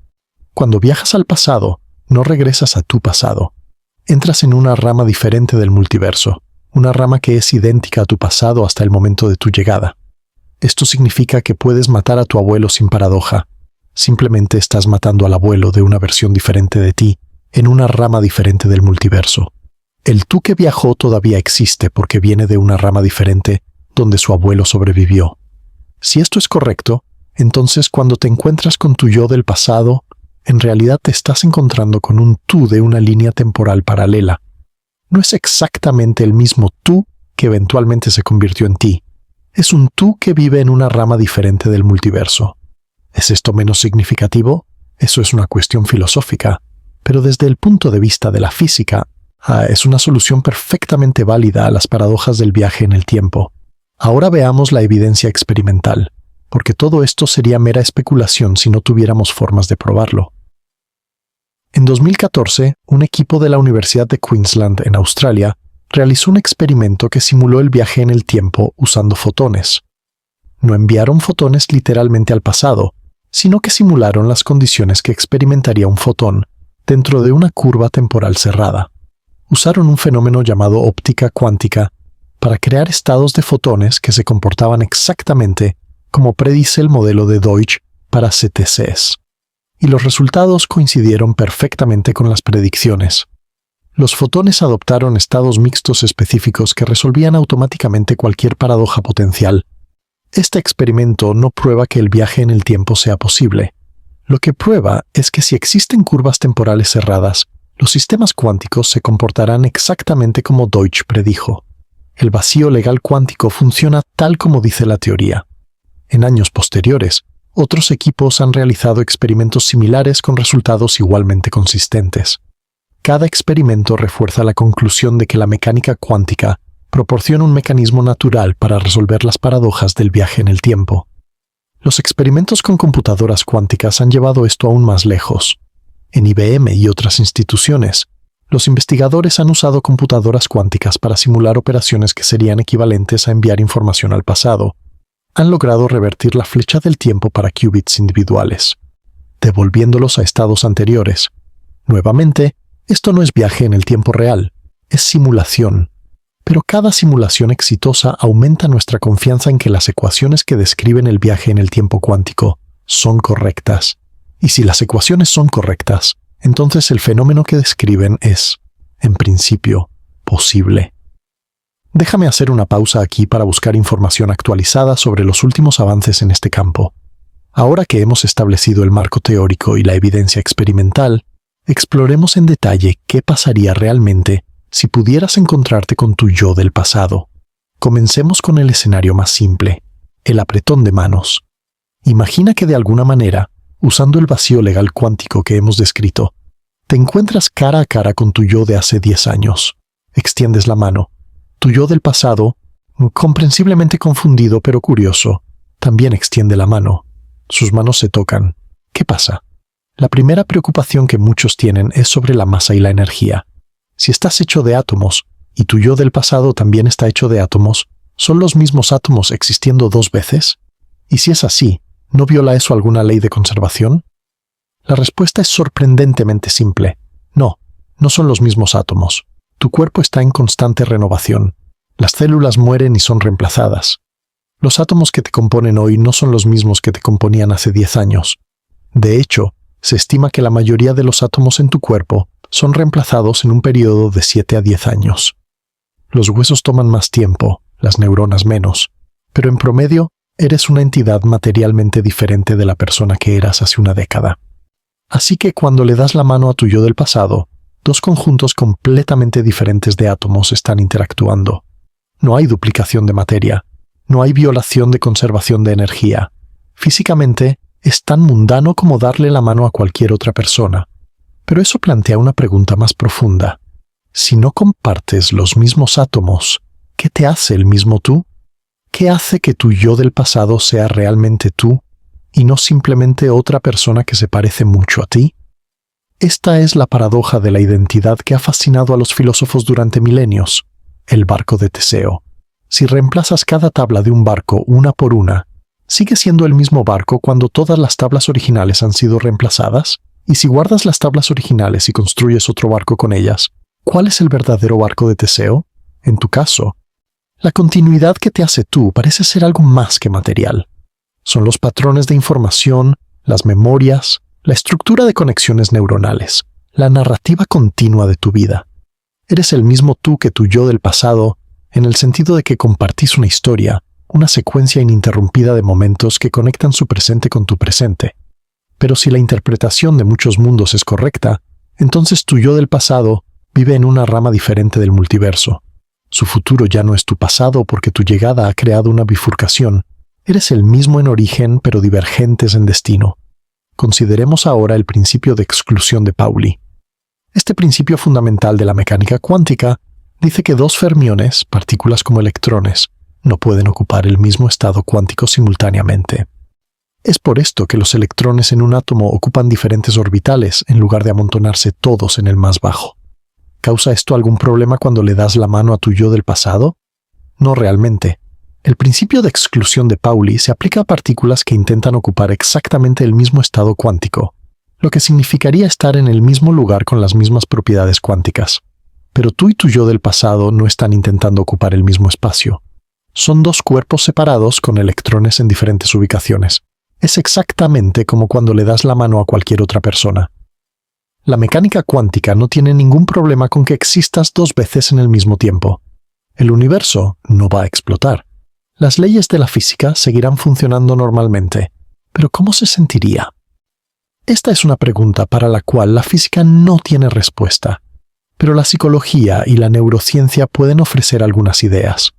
cuando viajas al pasado, no regresas a tu pasado. Entras en una rama diferente del multiverso, una rama que es idéntica a tu pasado hasta el momento de tu llegada. Esto significa que puedes matar a tu abuelo sin paradoja. Simplemente estás matando al abuelo de una versión diferente de ti, en una rama diferente del multiverso. El tú que viajó todavía existe porque viene de una rama diferente donde su abuelo sobrevivió. Si esto es correcto, entonces cuando te encuentras con tu yo del pasado, en realidad te estás encontrando con un tú de una línea temporal paralela. No es exactamente el mismo tú que eventualmente se convirtió en ti. Es un tú que vive en una rama diferente del multiverso. ¿Es esto menos significativo? Eso es una cuestión filosófica, pero desde el punto de vista de la física, es una solución perfectamente válida a las paradojas del viaje en el tiempo. Ahora veamos la evidencia experimental, porque todo esto sería mera especulación si no tuviéramos formas de probarlo. En 2014, un equipo de la Universidad de Queensland en Australia realizó un experimento que simuló el viaje en el tiempo usando fotones. No enviaron fotones literalmente al pasado, sino que simularon las condiciones que experimentaría un fotón dentro de una curva temporal cerrada. Usaron un fenómeno llamado óptica cuántica para crear estados de fotones que se comportaban exactamente como predice el modelo de Deutsch para CTCs. Y los resultados coincidieron perfectamente con las predicciones. Los fotones adoptaron estados mixtos específicos que resolvían automáticamente cualquier paradoja potencial. Este experimento no prueba que el viaje en el tiempo sea posible. Lo que prueba es que si existen curvas temporales cerradas, los sistemas cuánticos se comportarán exactamente como Deutsch predijo. El vacío legal cuántico funciona tal como dice la teoría. En años posteriores, otros equipos han realizado experimentos similares con resultados igualmente consistentes. Cada experimento refuerza la conclusión de que la mecánica cuántica proporciona un mecanismo natural para resolver las paradojas del viaje en el tiempo. Los experimentos con computadoras cuánticas han llevado esto aún más lejos. En IBM y otras instituciones, los investigadores han usado computadoras cuánticas para simular operaciones que serían equivalentes a enviar información al pasado. Han logrado revertir la flecha del tiempo para qubits individuales, devolviéndolos a estados anteriores. Nuevamente, esto no es viaje en el tiempo real, es simulación. Pero cada simulación exitosa aumenta nuestra confianza en que las ecuaciones que describen el viaje en el tiempo cuántico son correctas. Y si las ecuaciones son correctas, entonces el fenómeno que describen es, en principio, posible. Déjame hacer una pausa aquí para buscar información actualizada sobre los últimos avances en este campo. Ahora que hemos establecido el marco teórico y la evidencia experimental, exploremos en detalle qué pasaría realmente si pudieras encontrarte con tu yo del pasado. Comencemos con el escenario más simple, el apretón de manos. Imagina que de alguna manera, usando el vacío legal cuántico que hemos descrito, te encuentras cara a cara con tu yo de hace 10 años. Extiendes la mano. Tu yo del pasado, comprensiblemente confundido pero curioso, también extiende la mano. Sus manos se tocan. ¿Qué pasa? La primera preocupación que muchos tienen es sobre la masa y la energía. Si estás hecho de átomos, y tu yo del pasado también está hecho de átomos, ¿son los mismos átomos existiendo 2 veces? Y si es así, ¿no viola eso alguna ley de conservación? La respuesta es sorprendentemente simple. No, no son los mismos átomos. Tu cuerpo está en constante renovación. Las células mueren y son reemplazadas. Los átomos que te componen hoy no son los mismos que te componían hace 10 años. De hecho, se estima que la mayoría de los átomos en tu cuerpo son reemplazados en un periodo de 7 a 10 años. Los huesos toman más tiempo, las neuronas menos, pero en promedio eres una entidad materialmente diferente de la persona que eras hace una década. Así que cuando le das la mano a tu yo del pasado, 2 conjuntos completamente diferentes de átomos están interactuando. No hay duplicación de materia, no hay violación de conservación de energía. Físicamente, es tan mundano como darle la mano a cualquier otra persona. Pero eso plantea una pregunta más profunda. Si no compartes los mismos átomos, ¿qué te hace el mismo tú? ¿Qué hace que tu yo del pasado sea realmente tú y no simplemente otra persona que se parece mucho a ti? Esta es la paradoja de la identidad que ha fascinado a los filósofos durante milenios, el barco de Teseo. Si reemplazas cada tabla de un barco una por una, ¿sigue siendo el mismo barco cuando todas las tablas originales han sido reemplazadas? Y si guardas las tablas originales y construyes otro barco con ellas, ¿cuál es el verdadero barco de Teseo? En tu caso, la continuidad que te hace tú parece ser algo más que material. Son los patrones de información, las memorias, la estructura de conexiones neuronales, la narrativa continua de tu vida. Eres el mismo tú que tu yo del pasado, en el sentido de que compartís una historia, una secuencia ininterrumpida de momentos que conectan su presente con tu presente. Pero si la interpretación de muchos mundos es correcta, entonces tu yo del pasado vive en una rama diferente del multiverso. Su futuro ya no es tu pasado porque tu llegada ha creado una bifurcación. Eres el mismo en origen, pero divergentes en destino. Consideremos ahora el principio de exclusión de Pauli. Este principio fundamental de la mecánica cuántica dice que 2 fermiones, partículas como electrones, no pueden ocupar el mismo estado cuántico simultáneamente. Es por esto que los electrones en un átomo ocupan diferentes orbitales en lugar de amontonarse todos en el más bajo. ¿Causa esto algún problema cuando le das la mano a tu yo del pasado? No realmente. El principio de exclusión de Pauli se aplica a partículas que intentan ocupar exactamente el mismo estado cuántico, lo que significaría estar en el mismo lugar con las mismas propiedades cuánticas. Pero tú y tu yo del pasado no están intentando ocupar el mismo espacio. Son dos cuerpos separados con electrones en diferentes ubicaciones. Es exactamente como cuando le das la mano a cualquier otra persona. La mecánica cuántica no tiene ningún problema con que existas dos veces en el mismo tiempo. El universo no va a explotar. Las leyes de la física seguirán funcionando normalmente. Pero ¿cómo se sentiría? Esta es una pregunta para la cual la física no tiene respuesta. Pero la psicología y la neurociencia pueden ofrecer algunas ideas.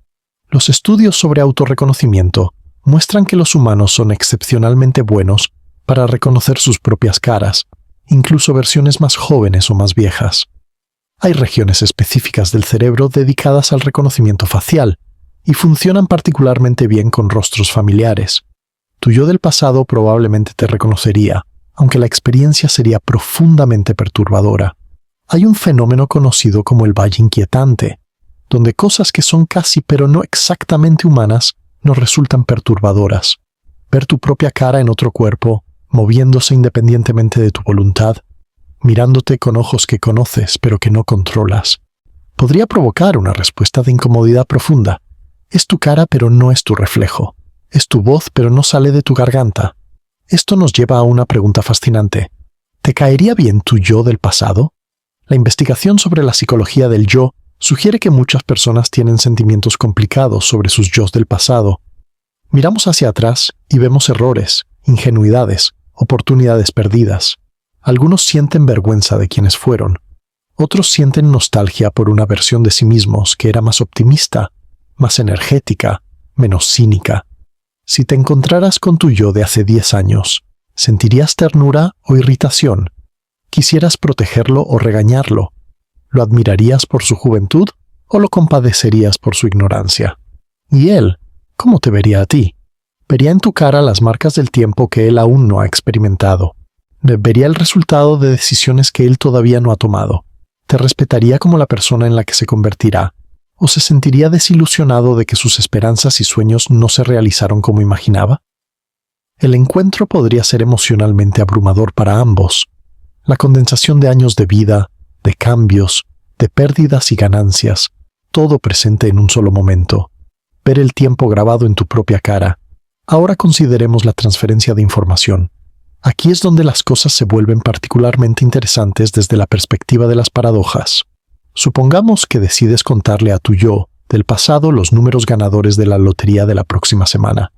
Los estudios sobre autorreconocimiento muestran que los humanos son excepcionalmente buenos para reconocer sus propias caras, incluso versiones más jóvenes o más viejas. Hay regiones específicas del cerebro dedicadas al reconocimiento facial y funcionan particularmente bien con rostros familiares. Tu yo del pasado probablemente te reconocería, aunque la experiencia sería profundamente perturbadora. Hay un fenómeno conocido como el valle inquietante, donde cosas que son casi pero no exactamente humanas nos resultan perturbadoras. Ver tu propia cara en otro cuerpo, moviéndose independientemente de tu voluntad, mirándote con ojos que conoces pero que no controlas, podría provocar una respuesta de incomodidad profunda. Es tu cara pero no es tu reflejo. Es tu voz pero no sale de tu garganta. Esto nos lleva a una pregunta fascinante. ¿Te caería bien tu yo del pasado? La investigación sobre la psicología del yo sugiere que muchas personas tienen sentimientos complicados sobre sus yos del pasado. Miramos hacia atrás y vemos errores, ingenuidades, oportunidades perdidas. Algunos sienten vergüenza de quienes fueron. Otros sienten nostalgia por una versión de sí mismos que era más optimista, más energética, menos cínica. Si te encontraras con tu yo de hace 10 años, ¿sentirías ternura o irritación? ¿Quisieras protegerlo o regañarlo? ¿Lo admirarías por su juventud o lo compadecerías por su ignorancia? ¿Y él? ¿Cómo te vería a ti? Vería en tu cara las marcas del tiempo que él aún no ha experimentado. Vería el resultado de decisiones que él todavía no ha tomado. ¿Te respetaría como la persona en la que se convertirá? ¿O se sentiría desilusionado de que sus esperanzas y sueños no se realizaron como imaginaba? El encuentro podría ser emocionalmente abrumador para ambos. La condensación de años de vida, de cambios, de pérdidas y ganancias, todo presente en un solo momento. Ver el tiempo grabado en tu propia cara. Ahora consideremos la transferencia de información. Aquí es donde las cosas se vuelven particularmente interesantes desde la perspectiva de las paradojas. Supongamos que decides contarle a tu yo del pasado los números ganadores de la lotería de la próxima semana.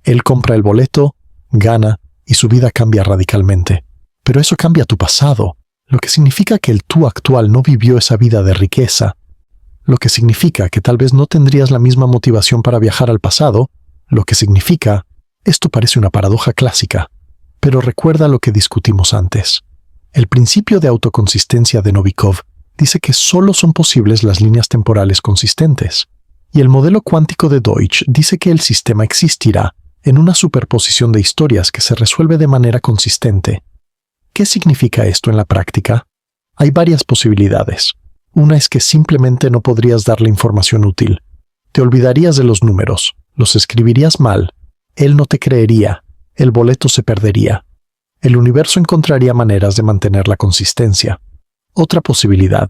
Él compra el boleto, gana y su vida cambia radicalmente. Pero eso cambia tu pasado, lo que significa que el tú actual no vivió esa vida de riqueza, lo que significa que tal vez no tendrías la misma motivación para viajar al pasado, lo que significa, esto parece una paradoja clásica, pero recuerda lo que discutimos antes. El principio de autoconsistencia de Novikov dice que solo son posibles las líneas temporales consistentes, y el modelo cuántico de Deutsch dice que el sistema existirá en una superposición de historias que se resuelve de manera consistente. ¿Qué significa esto en la práctica? Hay varias posibilidades. Una es que simplemente no podrías darle información útil. Te olvidarías de los números, los escribirías mal, él no te creería, el boleto se perdería. El universo encontraría maneras de mantener la consistencia. Otra posibilidad,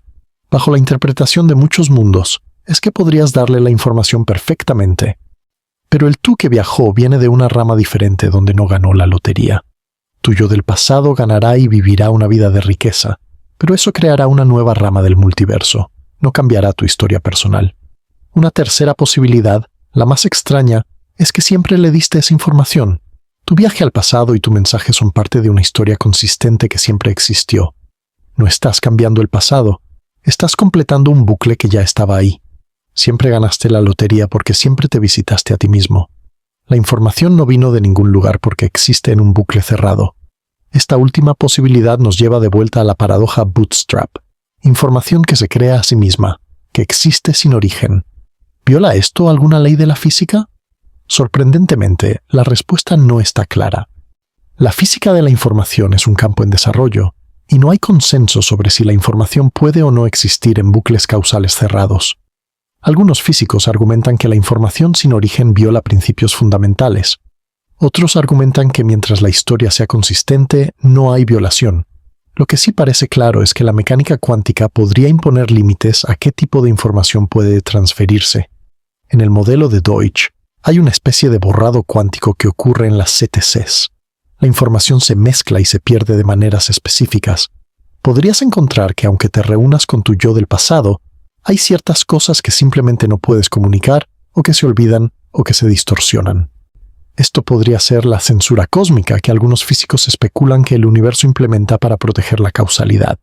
bajo la interpretación de muchos mundos, es que podrías darle la información perfectamente. Pero el tú que viajó viene de una rama diferente donde no ganó la lotería. Tu yo del pasado ganará y vivirá una vida de riqueza, pero eso creará una nueva rama del multiverso, no cambiará tu historia personal. Una tercera posibilidad, la más extraña, es que siempre le diste esa información. Tu viaje al pasado y tu mensaje son parte de una historia consistente que siempre existió. No estás cambiando el pasado, estás completando un bucle que ya estaba ahí. Siempre ganaste la lotería porque siempre te visitaste a ti mismo. La información no vino de ningún lugar porque existe en un bucle cerrado. Esta última posibilidad nos lleva de vuelta a la paradoja Bootstrap. Información que se crea a sí misma, que existe sin origen. ¿Viola esto alguna ley de la física? Sorprendentemente, la respuesta no está clara. La física de la información es un campo en desarrollo, y no hay consenso sobre si la información puede o no existir en bucles causales cerrados. Algunos físicos argumentan que la información sin origen viola principios fundamentales. Otros argumentan que mientras la historia sea consistente, no hay violación. Lo que sí parece claro es que la mecánica cuántica podría imponer límites a qué tipo de información puede transferirse. En el modelo de Deutsch, hay una especie de borrado cuántico que ocurre en las CTCs. La información se mezcla y se pierde de maneras específicas. Podrías encontrar que aunque te reúnas con tu yo del pasado, hay ciertas cosas que simplemente no puedes comunicar, o que se olvidan, o que se distorsionan. Esto podría ser la censura cósmica que algunos físicos especulan que el universo implementa para proteger la causalidad.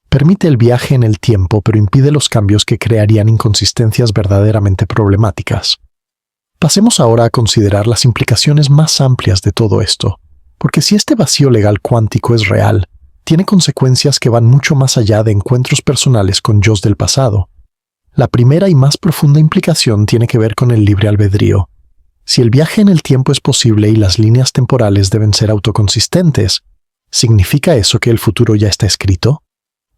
Permite el viaje en el tiempo, pero impide los cambios que crearían inconsistencias verdaderamente problemáticas. Pasemos ahora a considerar las implicaciones más amplias de todo esto, porque si este vacío legal cuántico es real, tiene consecuencias que van mucho más allá de encuentros personales con yos del pasado. La primera y más profunda implicación tiene que ver con el libre albedrío. Si el viaje en el tiempo es posible y las líneas temporales deben ser autoconsistentes, ¿significa eso que el futuro ya está escrito?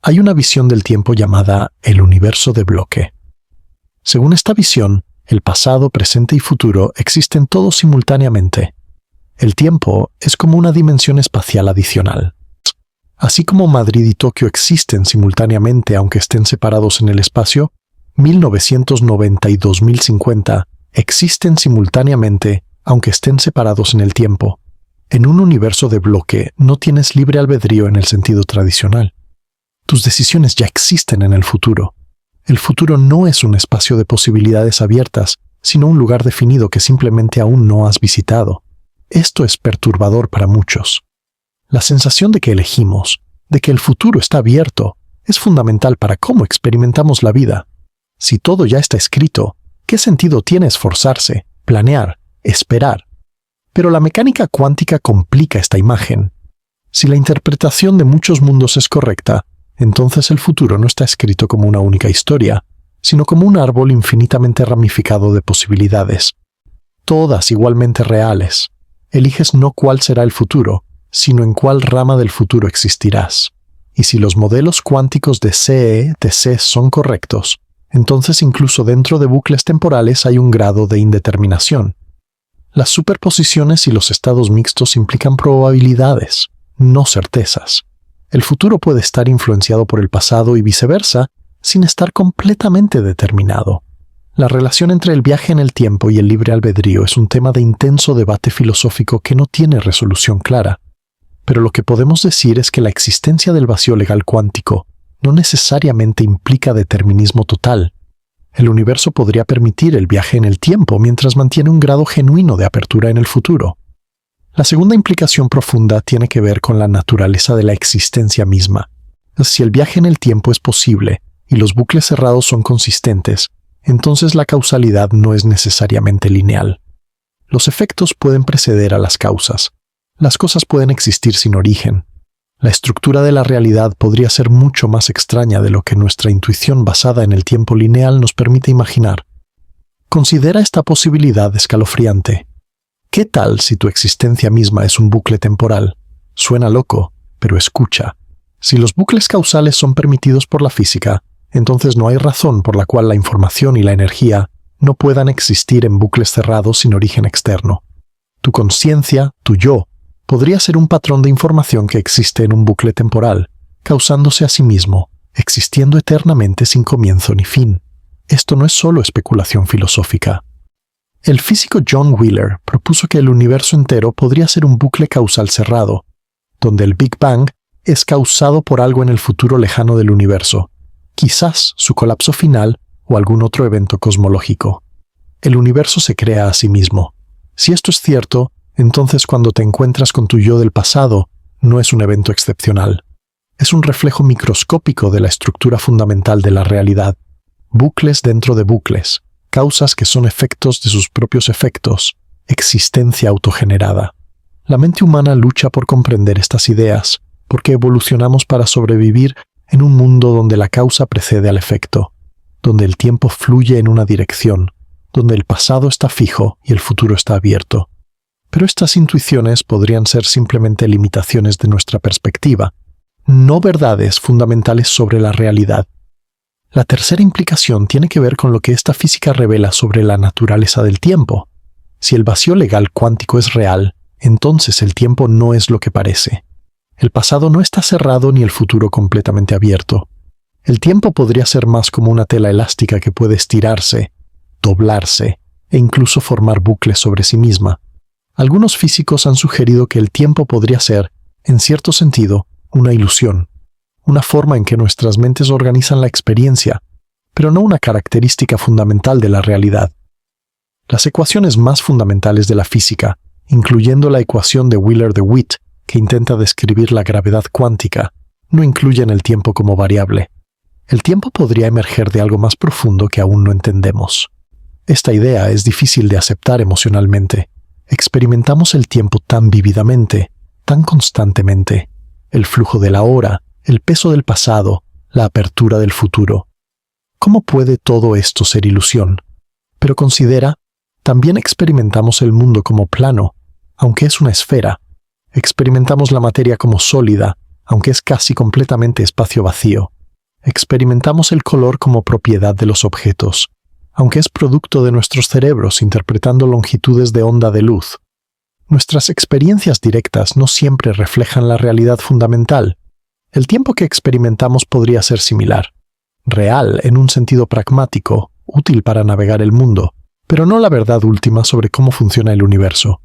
Hay una visión del tiempo llamada el universo de bloque. Según esta visión, el pasado, presente y futuro existen todos simultáneamente. El tiempo es como una dimensión espacial adicional. Así como Madrid y Tokio existen simultáneamente aunque estén separados en el espacio, 1990 y 2050 existen simultáneamente aunque estén separados en el tiempo. En un universo de bloque no tienes libre albedrío en el sentido tradicional. Tus decisiones ya existen en el futuro. El futuro no es un espacio de posibilidades abiertas, sino un lugar definido que simplemente aún no has visitado. Esto es perturbador para muchos. La sensación de que elegimos, de que el futuro está abierto, es fundamental para cómo experimentamos la vida. Si todo ya está escrito, ¿qué sentido tiene esforzarse, planear, esperar? Pero la mecánica cuántica complica esta imagen. Si la interpretación de muchos mundos es correcta, entonces el futuro no está escrito como una única historia, sino como un árbol infinitamente ramificado de posibilidades. Todas igualmente reales. Eliges no cuál será el futuro, sino en cuál rama del futuro existirás. Y si los modelos cuánticos de CE/TC son correctos, entonces incluso dentro de bucles temporales hay un grado de indeterminación. Las superposiciones y los estados mixtos implican probabilidades, no certezas. El futuro puede estar influenciado por el pasado y viceversa, sin estar completamente determinado. La relación entre el viaje en el tiempo y el libre albedrío es un tema de intenso debate filosófico que no tiene resolución clara. Pero lo que podemos decir es que la existencia del vacío legal cuántico no necesariamente implica determinismo total. El universo podría permitir el viaje en el tiempo mientras mantiene un grado genuino de apertura en el futuro. La segunda implicación profunda tiene que ver con la naturaleza de la existencia misma. Si el viaje en el tiempo es posible y los bucles cerrados son consistentes, entonces la causalidad no es necesariamente lineal. Los efectos pueden preceder a las causas. Las cosas pueden existir sin origen. La estructura de la realidad podría ser mucho más extraña de lo que nuestra intuición basada en el tiempo lineal nos permite imaginar. Considera esta posibilidad escalofriante. ¿Qué tal si tu existencia misma es un bucle temporal? Suena loco, pero escucha. Si los bucles causales son permitidos por la física, entonces no hay razón por la cual la información y la energía no puedan existir en bucles cerrados sin origen externo. Tu conciencia, tu yo, podría ser un patrón de información que existe en un bucle temporal, causándose a sí mismo, existiendo eternamente sin comienzo ni fin. Esto no es solo especulación filosófica. El físico John Wheeler propuso que el universo entero podría ser un bucle causal cerrado, donde el Big Bang es causado por algo en el futuro lejano del universo, quizás su colapso final o algún otro evento cosmológico. El universo se crea a sí mismo. Si esto es cierto, entonces cuando te encuentras con tu yo del pasado, no es un evento excepcional. Es un reflejo microscópico de la estructura fundamental de la realidad. Bucles dentro de bucles, causas que son efectos de sus propios efectos, existencia autogenerada. La mente humana lucha por comprender estas ideas, porque evolucionamos para sobrevivir en un mundo donde la causa precede al efecto, donde el tiempo fluye en una dirección, donde el pasado está fijo y el futuro está abierto. Pero estas intuiciones podrían ser simplemente limitaciones de nuestra perspectiva. no verdades fundamentales sobre la realidad. La tercera implicación tiene que ver con lo que esta física revela sobre la naturaleza del tiempo. Si el vacío legal cuántico es real, entonces el tiempo no es lo que parece. El pasado no está cerrado ni el futuro completamente abierto. El tiempo podría ser más como una tela elástica que puede estirarse, doblarse e incluso formar bucles sobre sí misma. Algunos físicos han sugerido que el tiempo podría ser, en cierto sentido, una ilusión, una forma en que nuestras mentes organizan la experiencia, pero no una característica fundamental de la realidad. Las ecuaciones más fundamentales de la física, incluyendo la ecuación de Wheeler-DeWitt, que intenta describir la gravedad cuántica, no incluyen el tiempo como variable. El tiempo podría emerger de algo más profundo que aún no entendemos. Esta idea es difícil de aceptar emocionalmente. Experimentamos el tiempo tan vívidamente, tan constantemente. El flujo de la hora, el peso del pasado, la apertura del futuro. ¿Cómo puede todo esto ser ilusión? Pero considera, también experimentamos el mundo como plano, aunque es una esfera. Experimentamos la materia como sólida, aunque es casi completamente espacio vacío. Experimentamos el color como propiedad de los objetos, aunque es producto de nuestros cerebros interpretando longitudes de onda de luz. Nuestras experiencias directas no siempre reflejan la realidad fundamental. El tiempo que experimentamos podría ser similar, real en un sentido pragmático, útil para navegar el mundo, pero no la verdad última sobre cómo funciona el universo.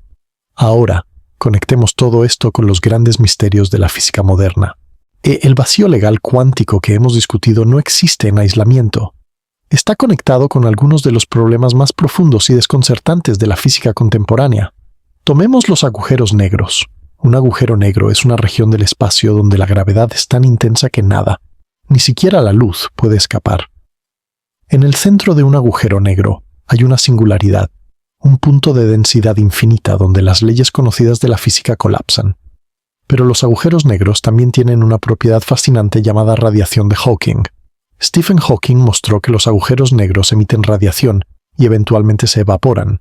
Ahora, conectemos todo esto con los grandes misterios de la física moderna. El vacío legal cuántico que hemos discutido no existe en aislamiento. Está conectado con algunos de los problemas más profundos y desconcertantes de la física contemporánea. Tomemos los agujeros negros. Un agujero negro es una región del espacio donde la gravedad es tan intensa que nada, ni siquiera la luz, puede escapar. En el centro de un agujero negro hay una singularidad, un punto de densidad infinita donde las leyes conocidas de la física colapsan. Pero los agujeros negros también tienen una propiedad fascinante llamada radiación de Hawking. Stephen Hawking mostró que los agujeros negros emiten radiación y eventualmente se evaporan.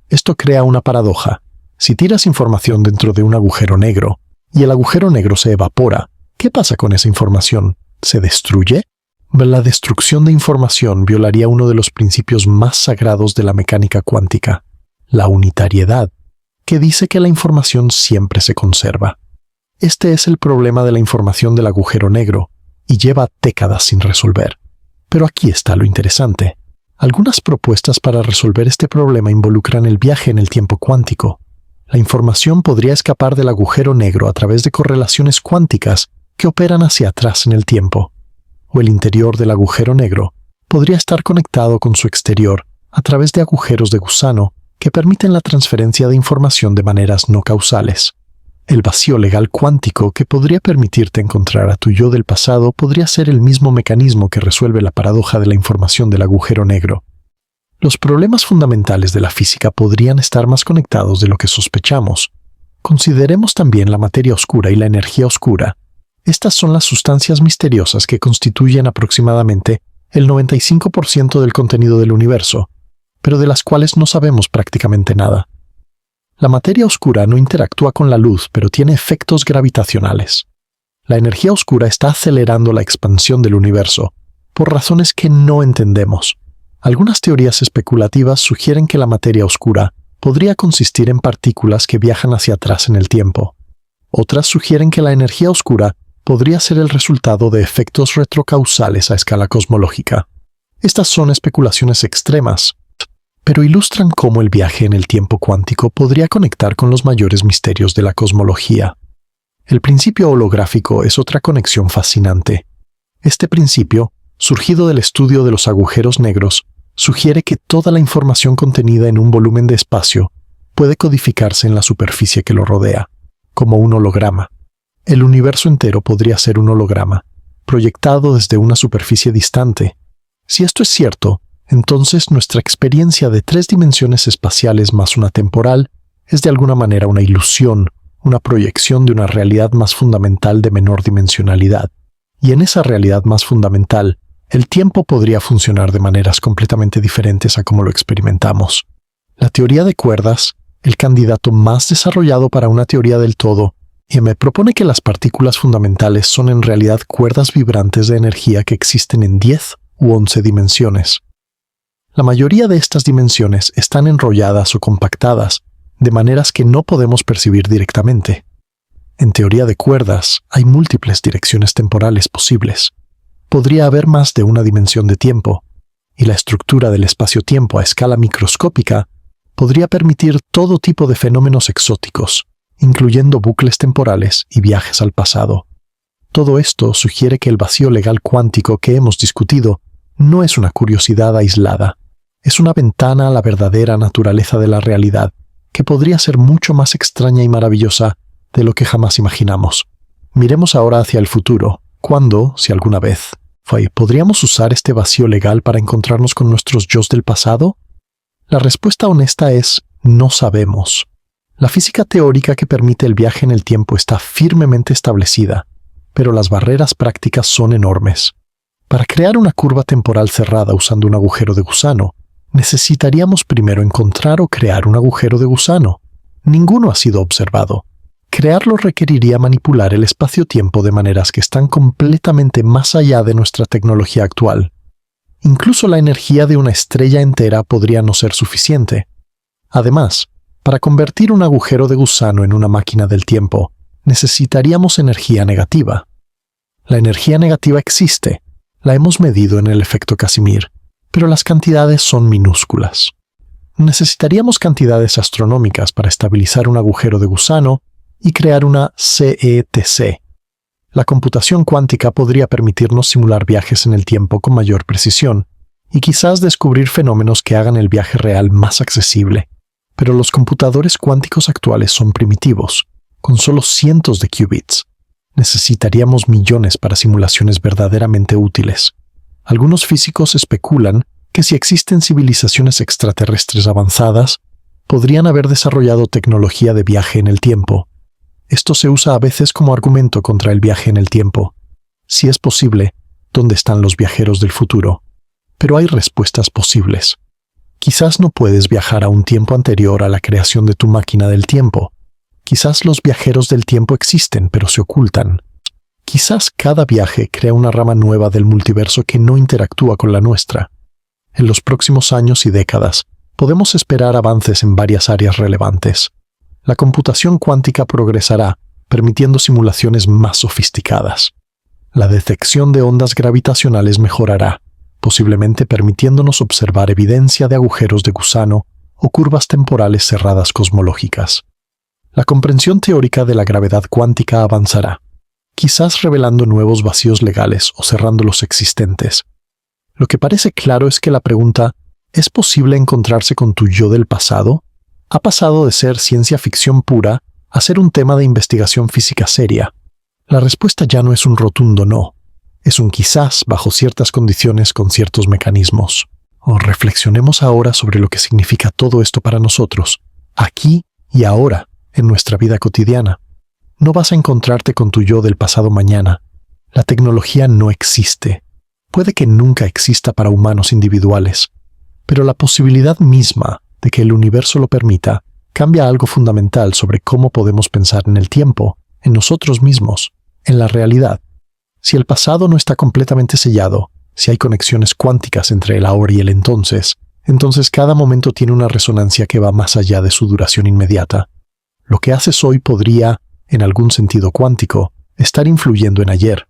Esto crea una paradoja. Si tiras información dentro de un agujero negro y el agujero negro se evapora, ¿qué pasa con esa información? ¿Se destruye? La destrucción de información violaría uno de los principios más sagrados de la mecánica cuántica, la unitariedad, que dice que la información siempre se conserva. Este es el problema de la información del agujero negro, y lleva décadas sin resolver. Pero aquí está lo interesante. Algunas propuestas para resolver este problema involucran el viaje en el tiempo cuántico. La información podría escapar del agujero negro a través de correlaciones cuánticas que operan hacia atrás en el tiempo. O el interior del agujero negro podría estar conectado con su exterior a través de agujeros de gusano que permiten la transferencia de información de maneras no causales. El vacío legal cuántico que podría permitirte encontrar a tu yo del pasado podría ser el mismo mecanismo que resuelve la paradoja de la información del agujero negro. Los problemas fundamentales de la física podrían estar más conectados de lo que sospechamos. Consideremos también la materia oscura y la energía oscura. Estas son las sustancias misteriosas que constituyen aproximadamente el 95% del contenido del universo, pero de las cuales no sabemos prácticamente nada. La materia oscura no interactúa con la luz, pero tiene efectos gravitacionales. La energía oscura está acelerando la expansión del universo, por razones que no entendemos. Algunas teorías especulativas sugieren que la materia oscura podría consistir en partículas que viajan hacia atrás en el tiempo. Otras sugieren que la energía oscura podría ser el resultado de efectos retrocausales a escala cosmológica. Estas son especulaciones extremas, pero ilustran cómo el viaje en el tiempo cuántico podría conectar con los mayores misterios de la cosmología. El principio holográfico es otra conexión fascinante. Este principio, surgido del estudio de los agujeros negros, sugiere que toda la información contenida en un volumen de espacio puede codificarse en la superficie que lo rodea, como un holograma. El universo entero podría ser un holograma, proyectado desde una superficie distante. Si esto es cierto, entonces nuestra experiencia de 3 dimensiones espaciales más una temporal es de alguna manera una ilusión, una proyección de una realidad más fundamental de menor dimensionalidad. Y en esa realidad más fundamental, el tiempo podría funcionar de maneras completamente diferentes a como lo experimentamos. La teoría de cuerdas, el candidato más desarrollado para una teoría del todo, y me propone que las partículas fundamentales son en realidad cuerdas vibrantes de energía que existen en 10 u 11 dimensiones. La mayoría de estas dimensiones están enrolladas o compactadas, de maneras que no podemos percibir directamente. En teoría de cuerdas, hay múltiples direcciones temporales posibles. Podría haber más de una dimensión de tiempo, y la estructura del espacio-tiempo a escala microscópica podría permitir todo tipo de fenómenos exóticos, incluyendo bucles temporales y viajes al pasado. Todo esto sugiere que el vacío legal cuántico que hemos discutido no es una curiosidad aislada. Es una ventana a la verdadera naturaleza de la realidad, que podría ser mucho más extraña y maravillosa de lo que jamás imaginamos. Miremos ahora hacia el futuro. ¿Cuándo, si alguna vez, podríamos usar este vacío legal para encontrarnos con nuestros yos del pasado? La respuesta honesta es: no sabemos. La física teórica que permite el viaje en el tiempo está firmemente establecida, pero las barreras prácticas son enormes. Para crear una curva temporal cerrada usando un agujero de gusano, necesitaríamos primero encontrar o crear un agujero de gusano. Ninguno ha sido observado. Crearlo requeriría manipular el espacio-tiempo de maneras que están completamente más allá de nuestra tecnología actual. Incluso la energía de una estrella entera podría no ser suficiente. Además, para convertir un agujero de gusano en una máquina del tiempo, necesitaríamos energía negativa. La energía negativa existe, la hemos medido en el efecto Casimir, pero las cantidades son minúsculas. Necesitaríamos cantidades astronómicas para estabilizar un agujero de gusano y crear una CETC. La computación cuántica podría permitirnos simular viajes en el tiempo con mayor precisión y quizás descubrir fenómenos que hagan el viaje real más accesible. Pero los computadores cuánticos actuales son primitivos, con solo cientos de qubits. Necesitaríamos millones para simulaciones verdaderamente útiles. Algunos físicos especulan que si existen civilizaciones extraterrestres avanzadas, podrían haber desarrollado tecnología de viaje en el tiempo. Esto se usa a veces como argumento contra el viaje en el tiempo. Si es posible, ¿dónde están los viajeros del futuro? Pero hay respuestas posibles. Quizás no puedes viajar a un tiempo anterior a la creación de tu máquina del tiempo. Quizás los viajeros del tiempo existen, pero se ocultan. Quizás cada viaje crea una rama nueva del multiverso que no interactúa con la nuestra. En los próximos años y décadas, podemos esperar avances en varias áreas relevantes. La computación cuántica progresará, permitiendo simulaciones más sofisticadas. La detección de ondas gravitacionales mejorará, posiblemente permitiéndonos observar evidencia de agujeros de gusano o curvas temporales cerradas cosmológicas. La comprensión teórica de la gravedad cuántica avanzará, quizás revelando nuevos vacíos legales o cerrando los existentes. Lo que parece claro es que la pregunta ¿es posible encontrarse con tu yo del pasado? Ha pasado de ser ciencia ficción pura a ser un tema de investigación física seria. La respuesta ya no es un rotundo no. Es un quizás bajo ciertas condiciones con ciertos mecanismos. Reflexionemos ahora sobre lo que significa todo esto para nosotros, aquí y ahora, en nuestra vida cotidiana. No vas a encontrarte con tu yo del pasado mañana. La tecnología no existe. Puede que nunca exista para humanos individuales, pero la posibilidad misma de que el universo lo permita cambia algo fundamental sobre cómo podemos pensar en el tiempo, en nosotros mismos, en la realidad. Si el pasado no está completamente sellado, si hay conexiones cuánticas entre el ahora y el entonces cada momento tiene una resonancia que va más allá de su duración inmediata. Lo que haces hoy podría, en algún sentido cuántico, estar influyendo en ayer,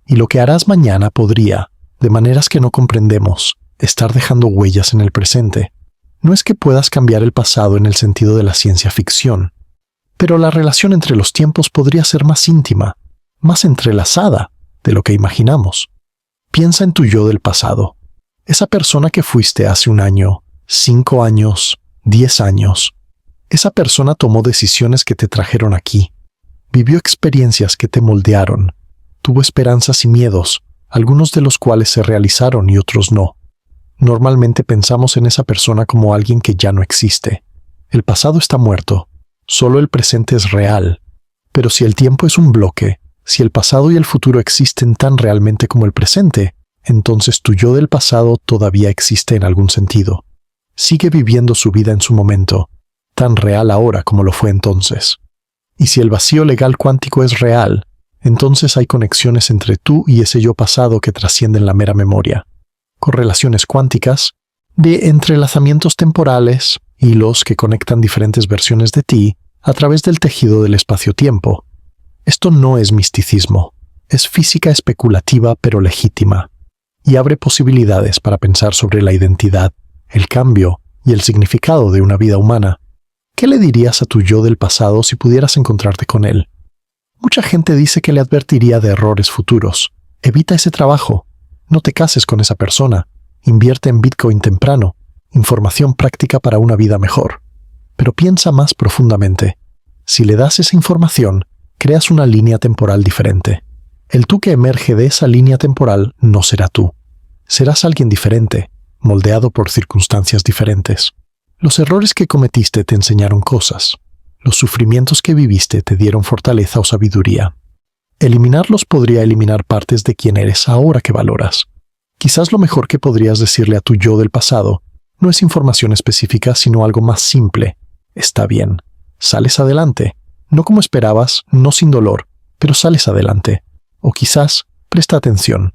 y lo que harás mañana podría, de maneras que no comprendemos, estar dejando huellas en el presente. No es que puedas cambiar el pasado en el sentido de la ciencia ficción, pero la relación entre los tiempos podría ser más íntima, más entrelazada de lo que imaginamos. Piensa en tu yo del pasado, esa persona que fuiste hace un año, 5 años, 10 años. Esa persona tomó decisiones que te trajeron aquí, vivió experiencias que te moldearon, tuvo esperanzas y miedos, algunos de los cuales se realizaron y otros no. Normalmente pensamos en esa persona como alguien que ya no existe. El pasado está muerto, solo el presente es real. Pero si el tiempo es un bloque, si el pasado y el futuro existen tan realmente como el presente, entonces tu yo del pasado todavía existe en algún sentido. Sigue viviendo su vida en su momento, tan real ahora como lo fue entonces. Y si el vacío legal cuántico es real, entonces hay conexiones entre tú y ese yo pasado que trascienden la mera memoria. Correlaciones cuánticas, de entrelazamientos temporales, hilos que conectan diferentes versiones de ti a través del tejido del espacio-tiempo. Esto no es misticismo, es física especulativa pero legítima, y abre posibilidades para pensar sobre la identidad, el cambio y el significado de una vida humana. ¿Qué le dirías a tu yo del pasado si pudieras encontrarte con él? Mucha gente dice que le advertiría de errores futuros. Evita ese trabajo. No te cases con esa persona. Invierte en Bitcoin temprano. Información práctica para una vida mejor. Pero piensa más profundamente. Si le das esa información, creas una línea temporal diferente. El tú que emerge de esa línea temporal no será tú. Serás alguien diferente, moldeado por circunstancias diferentes. Los errores que cometiste te enseñaron cosas. Los sufrimientos que viviste te dieron fortaleza o sabiduría. Eliminarlos podría eliminar partes de quién eres ahora que valoras. Quizás lo mejor que podrías decirle a tu yo del pasado no es información específica, sino algo más simple. Está bien. Sales adelante. No como esperabas, no sin dolor, pero sales adelante. O quizás, presta atención.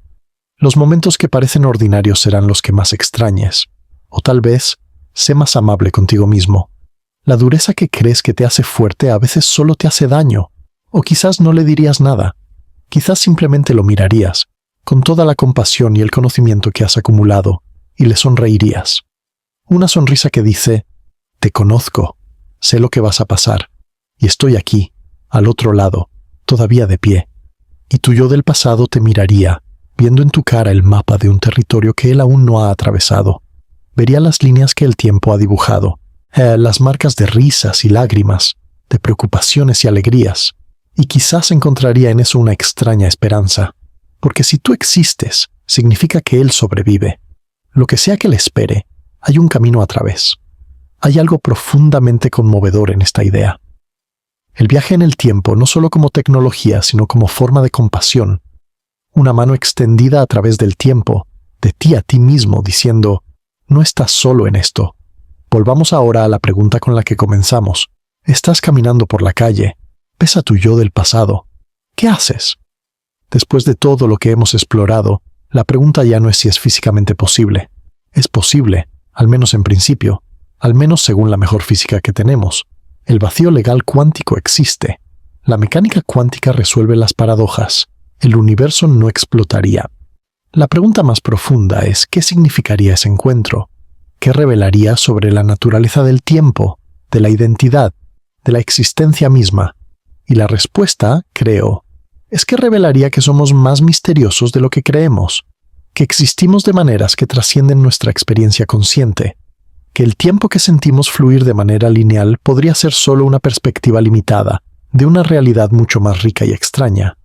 Los momentos que parecen ordinarios serán los que más extrañes. O tal vez, sé más amable contigo mismo. La dureza que crees que te hace fuerte a veces solo te hace daño. O quizás no le dirías nada. Quizás simplemente lo mirarías, con toda la compasión y el conocimiento que has acumulado, y le sonreirías. Una sonrisa que dice, te conozco, sé lo que vas a pasar, y estoy aquí, al otro lado, todavía de pie. Y tu yo del pasado te miraría, viendo en tu cara el mapa de un territorio que él aún no ha atravesado. Vería las líneas que el tiempo ha dibujado, las marcas de risas y lágrimas, de preocupaciones y alegrías, y quizás encontraría en eso una extraña esperanza, porque si tú existes, significa que él sobrevive. Lo que sea que le espere, hay un camino a través. Hay algo profundamente conmovedor en esta idea. El viaje en el tiempo no solo como tecnología, sino como forma de compasión, una mano extendida a través del tiempo, de ti a ti mismo, diciendo, no estás solo en esto. Volvamos ahora a la pregunta con la que comenzamos. Estás caminando por la calle, ves a tu yo del pasado. ¿Qué haces? Después de todo lo que hemos explorado, la pregunta ya no es si es físicamente posible. Es posible, al menos en principio, al menos según la mejor física que tenemos. El vacío legal cuántico existe. La mecánica cuántica resuelve las paradojas. El universo no explotaría. La pregunta más profunda es ¿qué significaría ese encuentro? ¿Qué revelaría sobre la naturaleza del tiempo, de la identidad, de la existencia misma? Y la respuesta, creo, es que revelaría que somos más misteriosos de lo que creemos, que existimos de maneras que trascienden nuestra experiencia consciente, que el tiempo que sentimos fluir de manera lineal podría ser solo una perspectiva limitada de una realidad mucho más rica y extraña.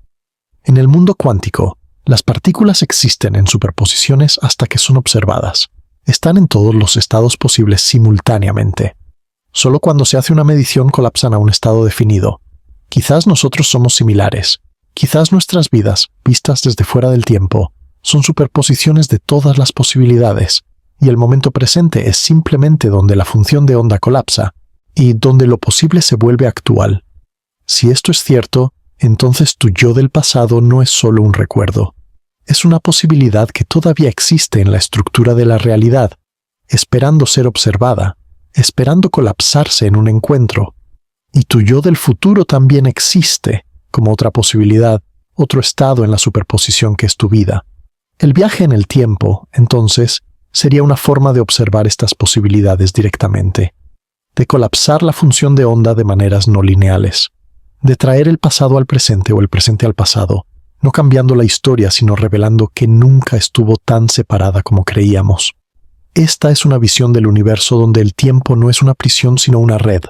En el mundo cuántico, las partículas existen en superposiciones hasta que son observadas. Están en todos los estados posibles simultáneamente. Solo cuando se hace una medición colapsan a un estado definido. Quizás nosotros somos similares. Quizás nuestras vidas, vistas desde fuera del tiempo, son superposiciones de todas las posibilidades, y el momento presente es simplemente donde la función de onda colapsa, y donde lo posible se vuelve actual. Si esto es cierto, entonces tu yo del pasado no es solo un recuerdo. Es una posibilidad que todavía existe en la estructura de la realidad, esperando ser observada, esperando colapsarse en un encuentro. Y tu yo del futuro también existe, como otra posibilidad, otro estado en la superposición que es tu vida. El viaje en el tiempo, entonces, sería una forma de observar estas posibilidades directamente, de colapsar la función de onda de maneras no lineales, de traer el pasado al presente o el presente al pasado, no cambiando la historia sino revelando que nunca estuvo tan separada como creíamos. Esta es una visión del universo donde el tiempo no es una prisión sino una red,